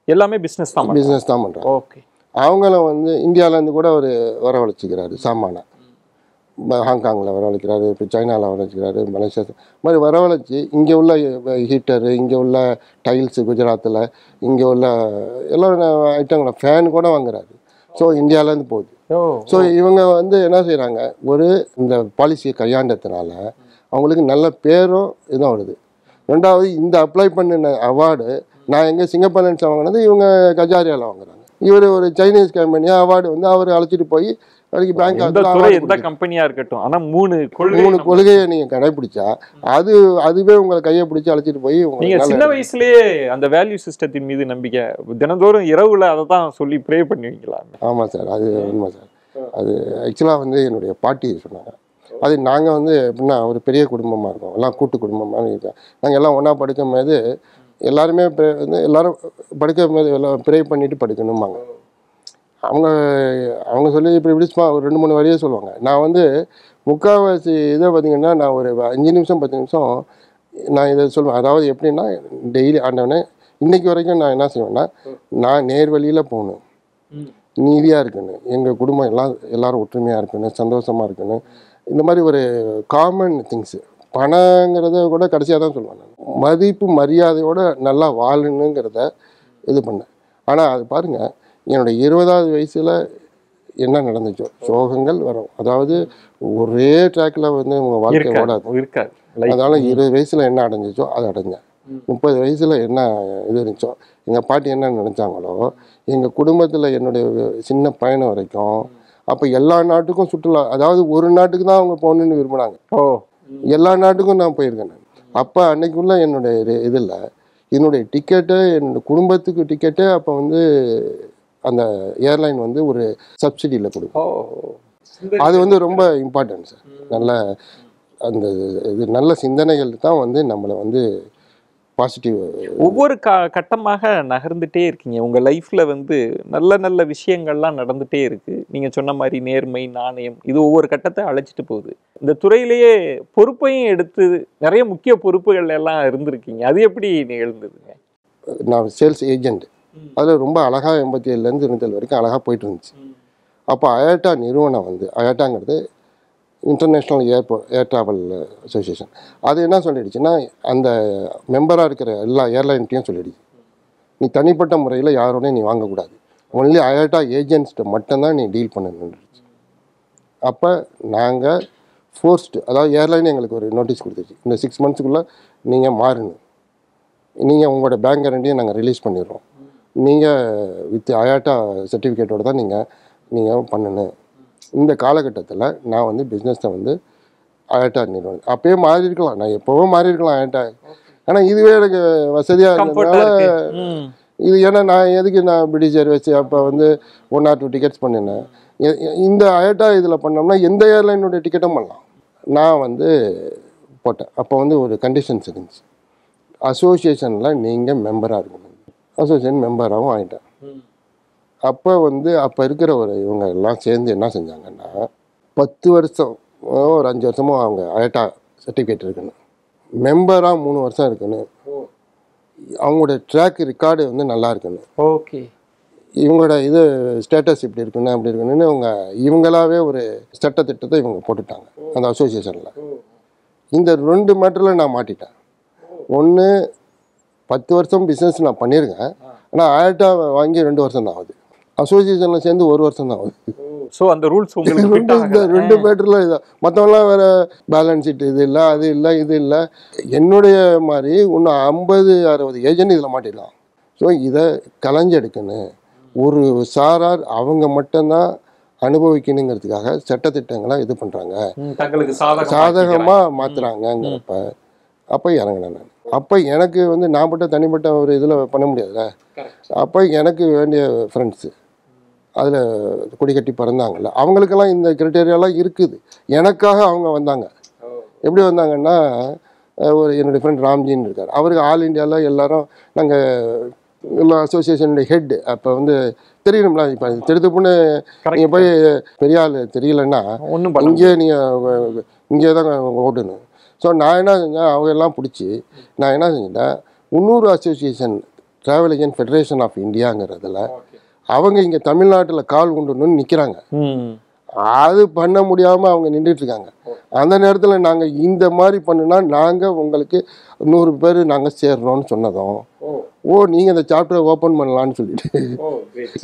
எல்லாமே பிஸ்னஸ் தான் பண்ணுறாங்க. ஓகே. அவங்கள வந்து இந்தியாவிலேருந்து கூட அவர் வரவழைச்சிக்கிறாரு சாமானை. ஹாங்காங்கில் வரவழைக்கிறாரு, இப்போ சைனாவில் வரவழைக்கிறாரு, மலேசியா மாதிரி வரவழைச்சி இங்கே உள்ள ஹீட்டரு, இங்கே உள்ள டைல்ஸு குஜராத்தில், இங்கே உள்ள எல்லா ஐட்டங்களும் ஃபேன் கூட வாங்குறாரு. ஸோ இந்தியாவிலேருந்து போகுது. ஸோ இவங்க வந்து என்ன செய்கிறாங்க, ஒரு இந்த பாலிசியை கையாண்டதுனால அவங்களுக்கு நல்ல பேரும் இதுதான் வருது. 2வது இந்த அப்ளை பண்ணின அவார்டு நான் எங்கே சிங்கப்பூர்லேருந்து வாங்கினது, இவங்க கஜாரியாவில் வாங்குறாங்க. இவர் ஒரு சைனீஸ் கம்பெனியாக அவார்டு வந்து அவர் அழைச்சிட்டு போய் அதுக்கு பேங்க் எந்த கம்பெனியா இருக்கட்டும், ஆனா 3 கொள்கையை நீங்க கடைபிடிச்சா அதுவே உங்களை கையை பிடிச்சி அழைச்சிட்டு போய் நீங்க சின்ன வயசுலயே அந்த வேல்யூ சிஸ்டத்தின் மீது நம்பிக்கை தினந்தோறும் இரவுல அதை தான் சொல்லி ப்ரே பண்ணுவீங்களா? ஆமா சார், அது உண்மை சார். அது ஆக்சுவலா வந்து என்னுடைய பாட்டி சொன்னாங்க. அது நாங்கள் வந்து எப்படின்னா ஒரு பெரிய குடும்பமாக இருக்கோம், எல்லாம் கூட்டு குடும்பமாக இருக்கோம். நாங்கள் எல்லாம் ஒன்றா படிக்கும் போது எல்லாருமே வந்து எல்லாரும் படிக்கும் போது எல்லாம் ப்ரே பண்ணிட்டு படிக்கணுமாங்க. அவங்க சொல்லி இப்படி சும்மா ஒரு 2-3 வரியே சொல்லுவாங்க. நான் வந்து முக்கால்வாசி இதை பார்த்திங்கன்னா நான் ஒரு 5 நிமிஷம் 10 நிமிஷம் நான் இதை சொல்லுவேன். அதாவது எப்படின்னா டெய்லி ஆண்டவனே இன்றைக்கி வரைக்கும் நான் என்ன செய்வேன்னா, நான் நேர் வழியில் போகணும், நீதியாக இருக்கணும், எங்கள் குடும்பம் எல்லோரும் ஒற்றுமையாக இருக்கணும், சந்தோஷமாக இருக்கணும். இந்த மாதிரி ஒரு காமன் திங்ஸு. பணங்கிறத கூட கடைசியாக தான் சொல்லுவேன். நான் மதிப்பு மரியாதையோடு நல்லா வாழணுங்கிறத இது பண்ணேன். ஆனால் அது பாருங்கள், என்னுடைய 20வது வயசில் என்ன நடந்துச்சோ சோகங்கள் வரும். அதாவது ஒரே ட்ராக்கில் வந்து உங்கள் வாழ்க்கை இருக்காது. அதனால் 20 வயசில் என்ன அடைஞ்சிச்சோ அதை அடைஞ்சேன். 30 வயசில் என்ன இது இருந்துச்சோ, எங்கள் பாட்டி என்ன நினச்சாங்களோ, எங்கள் குடும்பத்தில் என்னுடைய சின்ன பயணம் வரைக்கும். அப்போ எல்லா நாட்டுக்கும் சுற்றுலா, அதாவது ஒரு நாட்டுக்கு தான் அவங்க போகணுன்னு விரும்பினாங்க. எல்லா நாட்டுக்கும் நான் போயிருக்கேன். அப்போ அன்னைக்குள்ள என்னுடைய இதில் என்னுடைய டிக்கெட்டு, என்னோடய குடும்பத்துக்கு டிக்கெட்டு அப்போ வந்து அந்த ஏர்லைன் வந்து ஒரு சப்சிடியில் கொடுக்கும். அது வந்து ரொம்ப இம்பார்ட்டன்ட் சார். நல்ல அந்த இது நல்ல சிந்தனைகள் தான் வந்து நம்மளை வந்து பாசிட்டிவ். ஒவ்வொரு கட்டமாக நகர்ந்துட்டே இருக்கீங்க. உங்கள் லைஃப்பில் வந்து நல்ல நல்ல விஷயங்கள்லாம் நடந்துகிட்டே இருக்குது. நீங்கள் சொன்ன மாதிரி நேர்மை, நாணயம், இது ஒவ்வொரு கட்டத்தை அழைச்சிட்டு போகுது. இந்த துறையிலேயே பொறுப்பையும் எடுத்து நிறைய முக்கிய பொறுப்புகள் எல்லாம் இருந்திருக்கீங்க. அது எப்படி நிகழ்ந்ததுங்க? நான் சேல்ஸ் ஏஜெண்ட். அதில் ரொம்ப அழகாக 87லேருந்து 97 வரைக்கும் அழகாக போயிட்டு இருந்துச்சு. அப்போ அயாட்டா நிறுவனம் வந்து, அயாட்டாங்கிறது இன்டர்நேஷ்னல் ஏர் ட்ராவல் அசோசியேஷன், அது என்ன சொல்லிடுச்சுன்னா, அந்த மெம்பராக இருக்கிற எல்லா ஏர்லைன்ட்டையும் சொல்லிடுச்சு, நீ தனிப்பட்ட முறையில் யாரோடையும் நீ வாங்கக்கூடாது, ஒன்லி அயாட்டா ஏஜென்ட்ஸ்கிட்ட மட்டும்தான் நீ டீல் பண்ணணுன்னுச்சு. அப்போ நாங்கள் ஃபோர்ஸ்டு, அதாவது ஏர்லைன் எங்களுக்கு ஒரு நோட்டீஸ் கொடுத்துச்சு, இந்த 6 மந்த்ஸுக்குள்ளே நீங்கள் மாறணும், நீங்கள் உங்களோட பேங்க் கேரண்டியை நாங்கள் ரிலீஸ் பண்ணிடுறோம், நீங்கள் வித் அயாட்டா சர்டிஃபிகேட்டோடு தான் நீங்கள் பண்ணணும். இந்த காலகட்டத்தில் நான் வந்து பிஸ்னஸை வந்து அயாட்டா நிறுவனம் அப்பயே மாறி இருக்கலாம், நான் எப்போவும் மாறி இருக்கலாம் அயாட்டா. ஆனால் இதுவே எனக்கு வசதியாக இருந்ததுனால இது, ஏன்னா நான் எதுக்கு நான் பிரிட்டிஷ் ஏர்வேஸ் அப்போ வந்து 1 or 2 டிக்கெட்ஸ் பண்ணினேன். இந்த அயாட்டா இதில் பண்ணோம்னா எந்த ஏர்லைனுடைய டிக்கெட்டும் பண்ணலாம். நான் வந்து போட்டேன். அப்போ வந்து ஒரு கண்டிஷன்ஸ் இருந்துச்சு, அசோசியேஷனில் நீங்கள் மெம்பராக இருக்கணும். அசோசியேஷன் மெம்பராகவும் ஆகிட்டேன். அப்போ வந்து அப்போ இருக்கிற இவங்க எல்லாம் சேர்ந்து என்ன செஞ்சாங்கன்னா, 10 வருஷம் ஒரு 5 வருஷமோ அவங்க அயாட்டா சர்டிஃபிகேட் இருக்கணும், மெம்பராக 3 வருஷம் இருக்கணும், அவங்களோட ட்ராக் ரெக்கார்டு வந்து நல்லா இருக்கணும், ஓகே, இவங்களோட இது ஸ்டேட்டஸ் இப்படி இருக்கணும் அப்படி இருக்கணும்னு இவங்களாவே ஒரு சட்டத்திட்டத்தை இவங்க போட்டுட்டாங்க அந்த அசோசியேஷனில். இந்த 2 மேட்டரில் நான் மாட்டிட்டேன். ஒன்று, 10 வருஷம் பிஸ்னஸ் நான் பண்ணியிருக்கேன், ஆனால் அயாட்டா வாங்கி 2 வருஷம் தான் ஆகுது, அசோசியேஷனில் சேர்ந்து 1 வருஷம் தான் ஆகுது. ஸோ அந்த ரூல்ஸ் உங்களுக்கு இந்த 2 மேட்டரில் இதான். மற்றவங்களாம் வேறு பேலன்ஸ் ஷீட் இது இல்லை, அது இல்லை, இது இல்லை. என்னுடைய மாதிரி இன்னும் 50-60 ஏஜென்ட் இதில் மாட்டிடலாம். ஸோ இதை கலைஞ்செடுக்கணும், ஒரு சாரார் அவங்க மட்டும்தான் அனுபவிக்கணுங்கிறதுக்காக சட்டத்திட்டங்களை இது பண்ணுறாங்க, தங்களுக்கு சாதகமாக மாற்றுறாங்கங்கிறப்ப அப்போ இறங்கினேன் நான். அப்போ எனக்கு வந்து நான் மட்டும் தனிப்பட்ட ஒரு இதில் பண்ண முடியாதுல்ல. அப்போ எனக்கு வேண்டிய ஃப்ரெண்ட்ஸு அதில் கொடி கட்டி பறந்தாங்கல்ல, அவங்களுக்கெல்லாம் இந்த கிரைட்டேரியாலாம் இருக்குது. எனக்காக அவங்க வந்தாங்க. எப்படி வந்தாங்கன்னா, என்னுடைய ஃப்ரெண்ட் ராம்ஜின்னு இருக்கார், அவருக்கு ஆல் இண்டியாவில் எல்லாரும் நாங்கள் எல்லா அசோசியேஷனுடைய ஹெட்டு. அப்போ வந்து தெரியணும்ல, இப்போ திருத்துப்புன்னு நீங்கள் போய் பெரிய ஆள் தெரியலன்னா இங்கே தான் ஓடணும். ஸோ நான் என்ன செஞ்சேன், அவங்க எல்லாம் பிடிச்சி நான் என்ன செஞ்சேன், 300 association travel agent federation of இந்தியாங்கிறதுல அவங்க இங்கே தமிழ்நாட்டில் கால் கொண்டுன்னு நிற்கிறாங்க. அது பண்ண முடியாமல் அவங்க நின்றுட்டுருக்காங்க. அந்த நேரத்தில் நாங்கள் இந்த மாதிரி பண்ணுனா நாங்கள் உங்களுக்கு 100 பேர் நாங்கள் சேர்றோன்னு சொன்னதும், நீங்கள் இந்த சாப்டரை ஓப்பன் பண்ணலான்னு சொல்லிட்டு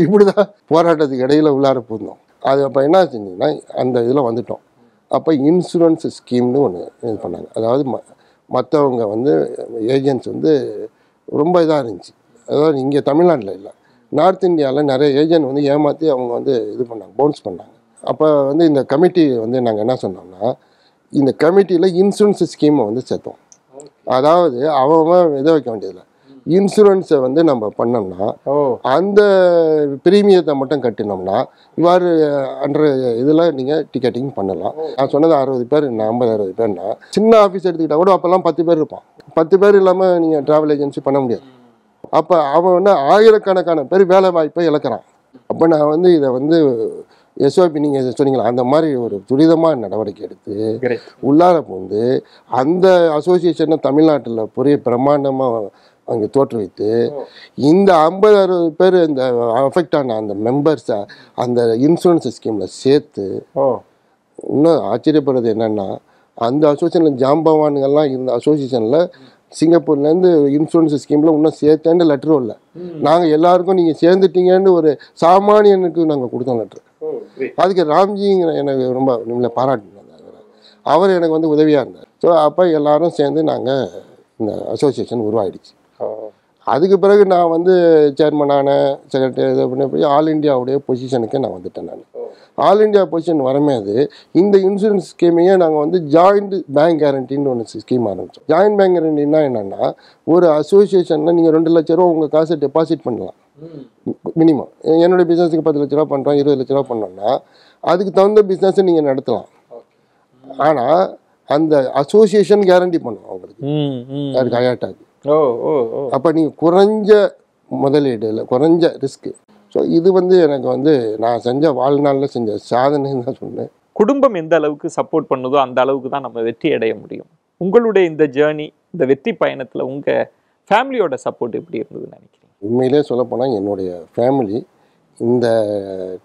இப்படி தான் போராட்டத்துக்கு இடையில் உள்ளார போயிருந்தோம். அது அப்போ என்ன செஞ்சிங்கன்னா, அந்த இதில் வந்துட்டோம். அப்போ இன்சூரன்ஸ் ஸ்கீம்னு ஒன்று இது பண்ணாங்க. அதாவது மற்றவங்க வந்து ஏஜென்ட்ஸ் வந்து ரொம்ப இதாக இருந்துச்சு. அதாவது இங்கே தமிழ்நாட்டில் இல்லை, நார்த் இந்தியாவில் நிறைய ஏஜென்ட் வந்து ஏமாற்றி அவங்க வந்து இது பண்ணாங்க, பவுன்ஸ் பண்ணாங்க. அப்போ வந்து இந்த கமிட்டி வந்து நாங்கள் என்ன சொன்னோம்னா, இந்த கமிட்டியில் இன்சூரன்ஸ் ஸ்கீமை வந்து சேர்த்தோம். அதாவது அவன் இதை வைக்க வேண்டியதில்லை, இன்சூரன்ஸை வந்து நம்ம பண்ணோம்னா அந்த ப்ரீமியத்தை மட்டும் கட்டினோம்னா இவ்வாறு அன்ற இதில் நீங்கள் டிக்கெட்டிங் பண்ணலாம். நான் சொன்னது 60 பேர், 50-60 பேர்னா சின்ன ஆஃபீஸ் எடுத்துக்கிட்டால் கூட அப்போல்லாம் 10 பேர் இருப்பான். 10 பேர் இல்லாமல் நீங்கள் ட்ராவல் ஏஜென்சி பண்ண முடியாது. அப்போ அவன் வந்து ஆயிரக்கணக்கான பேர் வேலை வாய்ப்பை இழக்கிறான். அப்போ நான் வந்து இதை வந்து எஸ்ஓபி நீங்கள் சொன்னீங்களா அந்த மாதிரி ஒரு துரிதமாக நடவடிக்கை எடுத்து உள்ளார போந்து அந்த அசோசியேஷனை தமிழ்நாட்டில் பெரிய பிரம்மாண்டமாக அங்கே தோற்றுவித்து இந்த 50-60 பேர் இந்த அஃபெக்ட் ஆன அந்த மெம்பர்ஸை அந்த இன்சூரன்ஸ் ஸ்கீமில் சேர்த்து, இன்னும் ஆச்சரியப்படுறது என்னென்னா, அந்த அசோசியேஷனில் ஜாம்பவானுங்கள்லாம் இருந்த அசோசியேஷனில் சிங்கப்பூர்லேருந்து இன்சூரன்ஸ் ஸ்கீமில் இன்னும் சேர்த்தேன்னு லெட்டரும் இல்லை. நாங்கள் எல்லாருக்கும் நீங்கள் சேர்ந்துட்டீங்கன்னு ஒரு சாமானியனுக்கு நாங்கள் கொடுத்தோம் லெட்ரு. அதுக்கு ராம்ஜிங்கிற எனக்கு ரொம்ப நிம்மளை பாராட்டினாங்க. அவர் எனக்கு வந்து உதவியாக இருந்தார். ஸோ அப்போ எல்லோரும் சேர்ந்து நாங்கள் இந்த அசோசியேஷன் உருவாயிடுச்சு. அதுக்கு பிறகு நான் வந்து சேர்மனான செக்ரட்டரி இது பண்ணி போய் ஆல் இண்டியாவுடைய பொசிஷனுக்கு நான் வந்துட்டேன். நான் ஆல் இண்டியா பொசிஷன் வரமேது இந்த இன்சூரன்ஸ் ஸ்கீமையே நாங்கள் வந்து ஜாயிண்ட் பேங்க் கேரண்டின்னு ஒன்று ஸ்கீம் ஆரம்பித்தோம். ஜாயிண்ட் பேங்க் கேரண்டின்னா என்னென்னா, ஒரு அசோசியேஷனில் நீங்கள் 2 லட்ச ரூபா உங்கள் காசை டெபாசிட் பண்ணலாம் மினிமம். என்னுடைய பிஸ்னஸுக்கு 10 லட்ச ரூபா பண்ணுறோம், 20 லட்ச ரூபா பண்ணோம்னா அதுக்கு தகுந்த பிஸ்னஸை நீங்கள் நடத்தலாம். ஆனால் அந்த அசோசியேஷன் கேரண்டி பண்ணுவோம் அவங்களுக்கு, அதுக்கு அயாட்டாக்கு. அப்போ நீங்கள் குறைஞ்ச முதலீடு இல்லை, குறைஞ்ச ரிஸ்க்கு. ஸோ இது வந்து எனக்கு வந்து நான் செஞ்ச வாழ்நாளில் செஞ்ச சாதனைன்னு தான் சொன்னேன். குடும்பம் எந்த அளவுக்கு சப்போர்ட் பண்ணுதோ அந்த அளவுக்கு தான் நம்ம வெற்றி அடைய முடியும். உங்களுடைய இந்த ஜேர்னி, இந்த வெற்றி பயணத்தில் உங்கள் ஃபேமிலியோட சப்போர்ட் எப்படி இருந்ததுன்னு நினைக்கிறீங்க? உண்மையிலே சொல்லப்போனால் என்னுடைய ஃபேமிலி இந்த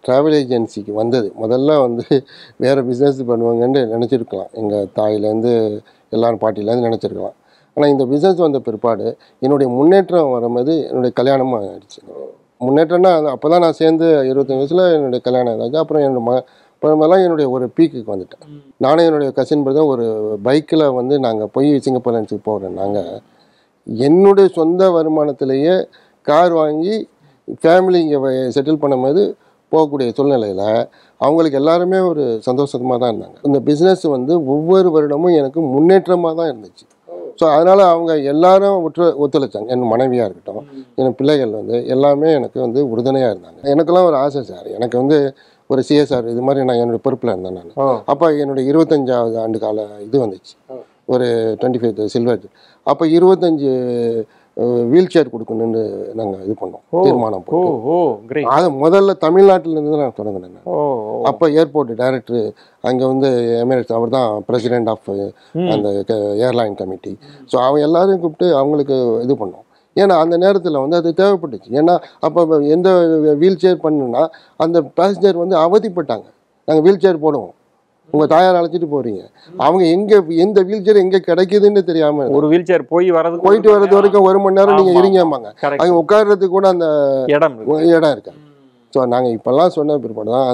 ட்ராவல் ஏஜென்சிக்கு வந்தது முதல்ல வந்து வேறு பிஸ்னஸ் பண்ணுவாங்கன்னு நினச்சிருக்கலாம். எங்கள் தாயிலேருந்து எல்லோரும் பாட்டிலேருந்து நினச்சிருக்கலாம். ஆனால் இந்த பிஸ்னஸ் வந்த பிற்பாடு என்னுடைய முன்னேற்றம் வரும்போது என்னுடைய கல்யாணமும் ஆகிடுச்சு. முன்னேற்றம்னா அப்போ தான் நான் சேர்ந்து 25 வயசில் என்னுடைய கல்யாணம் ஆகிடுச்சு. அப்புறம் என்னோடய அப்புறமெல்லாம் என்னுடைய ஒரு பீக்குக்கு வந்துட்டேன். நானும் என்னுடைய கசின் பிரதர் ஒரு பைக்கில் வந்து நாங்கள் போய் சிங்கப்பூர் லன்ஸுக்கு போகிறோம். நாங்கள் என்னுடைய சொந்த வருமானத்திலேயே கார் வாங்கி ஃபேமிலி இங்கே செட்டில் பண்ணும்போது போகக்கூடிய சூழ்நிலையில் அவங்களுக்கு எல்லாருமே ஒரு சந்தோஷமாக தான் இருந்தாங்க. இந்த பிஸ்னஸ் வந்து ஒவ்வொரு வருடமும் எனக்கு முன்னேற்றமாக தான் இருந்துச்சு. ஸோ அதனால் அவங்க எல்லாரும் ஒத்துழைச்சாங்க. என் மனைவியாக இருக்கட்டும், என் பிள்ளைகள் வந்து எல்லாமே எனக்கு வந்து உறுதுணையாக இருந்தாங்க. எனக்கெல்லாம் ஒரு ஆசை சார், எனக்கு வந்து ஒரு சிஎஸ்ஆர் இது மாதிரி நான் என்னுடைய பொறுப்பில் இருந்தேன். நான் அப்போ என்னுடைய 25வது ஆண்டு கால இது வந்துச்சு, ஒரு 25th சில்வர். அப்போ 25 வீல் சேர் கொடுக்கணுன்னு நாங்கள் இது பண்ணோம், தீர்மானம் போட்டு. அது முதல்ல தமிழ்நாட்டிலேருந்து நான் தொடங்கினேன். அப்போ ஏர்போர்ட் டைரக்டர் அங்கே வந்து எமிரேட்ஸ், அவர் தான் பிரசிடென்ட் ஆஃப் அந்த ஏர்லைன் கமிட்டி. ஸோ அவங்க எல்லாரையும் கூப்பிட்டு அவங்களுக்கு இது பண்ணோம். ஏன்னா அந்த நேரத்தில் வந்து அது தேவைப்பட்டுச்சு. ஏன்னா அப்போ எந்த வீல் சேர் பண்ணுன்னா அந்த பேசஞ்சர் வந்து அவதிப்பட்டாங்க. நாங்கள் வீல் சேர் போடுவோம், உங்கள் தாயார் அழைச்சிட்டு போகிறீங்க, அவங்க எந்த வீல் சேர் எங்கே கிடைக்குதுன்னு தெரியாமல் ஒரு வீல் சேர் போயிட்டு வர்றது வரைக்கும் 1 மணி நேரம் நீங்கள் இருங்கம்பாங்க. அங்கே உட்கார்றதுக்கு கூட அந்த இடம் இருக்காது. ஸோ நாங்கள் இப்போல்லாம் சொன்ன பிற்பாடு தான்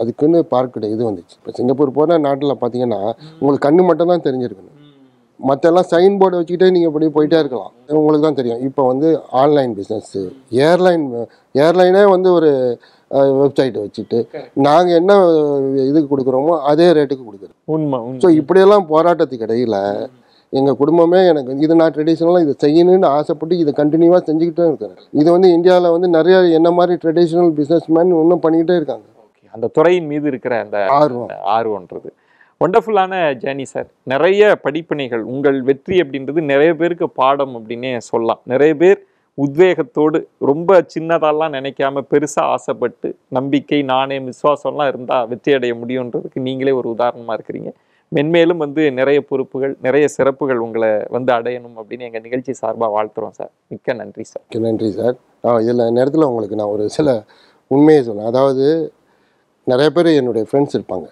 அதுக்குன்னு பார்க்கிட்ட இது வந்துச்சு. இப்போ சிங்கப்பூர் போகிற நாட்டில் பார்த்தீங்கன்னா உங்களுக்கு கண்ணு மட்டும் தான் தெரிஞ்சிருக்கணும், மற்றெல்லாம் சைன் போர்டை வச்சுக்கிட்டே நீங்கள் இப்படி போயிட்டே இருக்கலாம், உங்களுக்கு தான் தெரியும். இப்போ வந்து ஆன்லைன் பிஸ்னஸ்ஸு, ஏர்லைனே வந்து ஒரு வெப்சைட்டை வச்சுட்டு நாங்கள் என்ன இதுக்கு கொடுக்குறோமோ அதே ரேட்டுக்கு கொடுக்குறோம். உண்மை. ஸோ இப்படியெல்லாம் போராட்டத்துக்கு இடையில் எங்கள் குடும்பமே எனக்கு இது நான் ட்ரெடிஷ்னலாக இதை செய்யணும்னு ஆசைப்பட்டு இதை கண்டினியூவாக செஞ்சுக்கிட்டே இருக்கிறேன். இது வந்து இந்தியாவில் வந்து நிறைய என்ன மாதிரி ட்ரெடிஷ்னல் பிஸ்னஸ்மேன் இன்னும் பண்ணிக்கிட்டே இருக்காங்க. அந்த துறையின் மீது இருக்கிற அந்த ஆர்வம்ன்றது ஒண்டர்ஃபுல்லான ஜேர்னி சார். நிறைய படிப்பினைகள், உங்கள் வெற்றி அப்படின்றது நிறைய பேருக்கு பாடம் அப்படின்னே சொல்லலாம். நிறைய பேர் உத்வேகத்தோடு ரொம்ப சின்னதாலாம் நினைக்காம பெருசாக ஆசைப்பட்டு நம்பிக்கை, நாணயம், விசுவாசம்லாம் இருந்தால் வெற்றி அடைய முடியுன்றதுக்கு நீங்களே ஒரு உதாரணமாக இருக்கிறீங்க. மென்மேலும் வந்து நிறைய பொறுப்புகள், நிறைய சிறப்புகள் உங்களை வந்து அடையணும் அப்படின்னு எங்கள் நிகழ்ச்சி சார்பாக வாழ்த்துறோம் சார். மிக்க நன்றி சார். நன்றி சார். இதில் நேரத்தில் உங்களுக்கு நான் ஒரு சில உண்மையை சொன்னேன். அதாவது நிறைய பேர் என்னுடைய ஃப்ரெண்ட்ஸ் இருப்பாங்க,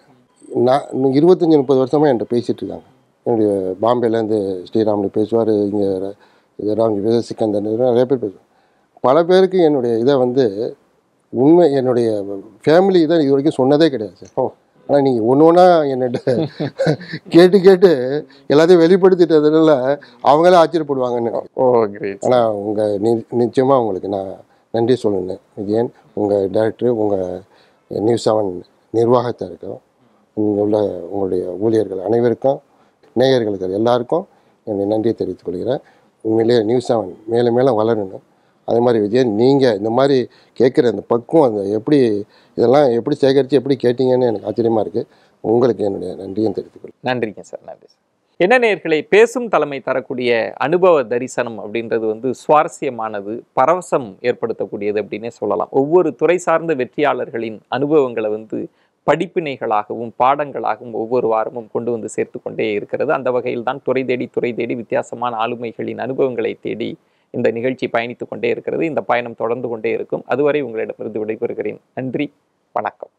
நான் 25-30 வருஷமாக என்கிட்ட பேசிகிட்டு இருக்காங்க. என்னுடைய பாம்பேலேருந்து ஸ்ரீராம்னு பேசுவார், இங்கே ராம்ஜி பேச, சிக்கந்தர், நிறைய பேர் பேசுவார். பல பேருக்கு என்னுடைய இதை வந்து உண்மை என்னுடைய ஃபேமிலி இதை இது வரைக்கும் சொன்னதே கிடையாது சார். ஆனால் நீங்கள் ஒன்று என்னிட்ட கேட்டு எல்லாத்தையும் வெளிப்படுத்திட்டதுனால அவங்களே ஆச்சரியப்படுவாங்கன்னு. ஆனால் நிச்சயமாக உங்களுக்கு நான் நன்றி சொல்லணும் விஜயன், உங்கள் டைரக்டர், உங்கள் நியூஸ் 7 நிர்வாகத்திற்கும், உங்களுடைய ஊழியர்கள் அனைவருக்கும், நேயர்களுக்கு எல்லாருக்கும் என்னுடைய நன்றியை தெரிவித்துக் கொள்கிறேன். உண்மையிலேயே நியூஸ் 7 மேலும் மேலும் வளரணும். அதே மாதிரி விஜயன், நீங்கள் இந்த மாதிரி கேட்குற அந்த பக்குவம், அந்த இதெல்லாம் எப்படி சேகரித்து எப்படி கேட்டீங்கன்னு எனக்கு ஆச்சரியமாக இருக்குது. உங்களுக்கு என்னுடைய நன்றியும் தெரிவித்துக்கொள்கிறேன். நன்றிங்க சார். நன்றி சார். என்ன நேயர்களே, பேசும் தலைமை தரக்கூடிய அனுபவ தரிசனம் அப்படின்றது வந்து சுவாரஸ்யமானது, பரவசம் ஏற்படுத்தக்கூடியது அப்படின்னே சொல்லலாம். ஒவ்வொரு துறை சார்ந்த வெற்றியாளர்களின் அனுபவங்களை வந்து படிப்பினைகளாகவும் பாடங்களாகவும் ஒவ்வொரு வாரமும் கொண்டு வந்து சேர்த்து கொண்டே இருக்கிறது. அந்த வகையில் தான் துறை தேடி வித்தியாசமான ஆளுமைகளின் அனுபவங்களை தேடி இந்த நிகழ்ச்சி பயணித்து கொண்டே இருக்கிறது. இந்த பயணம் தொடர்ந்து கொண்டே இருக்கும். அதுவரை உங்களிடமிருந்து விடைபெறுகிறேன். நன்றி, வணக்கம்.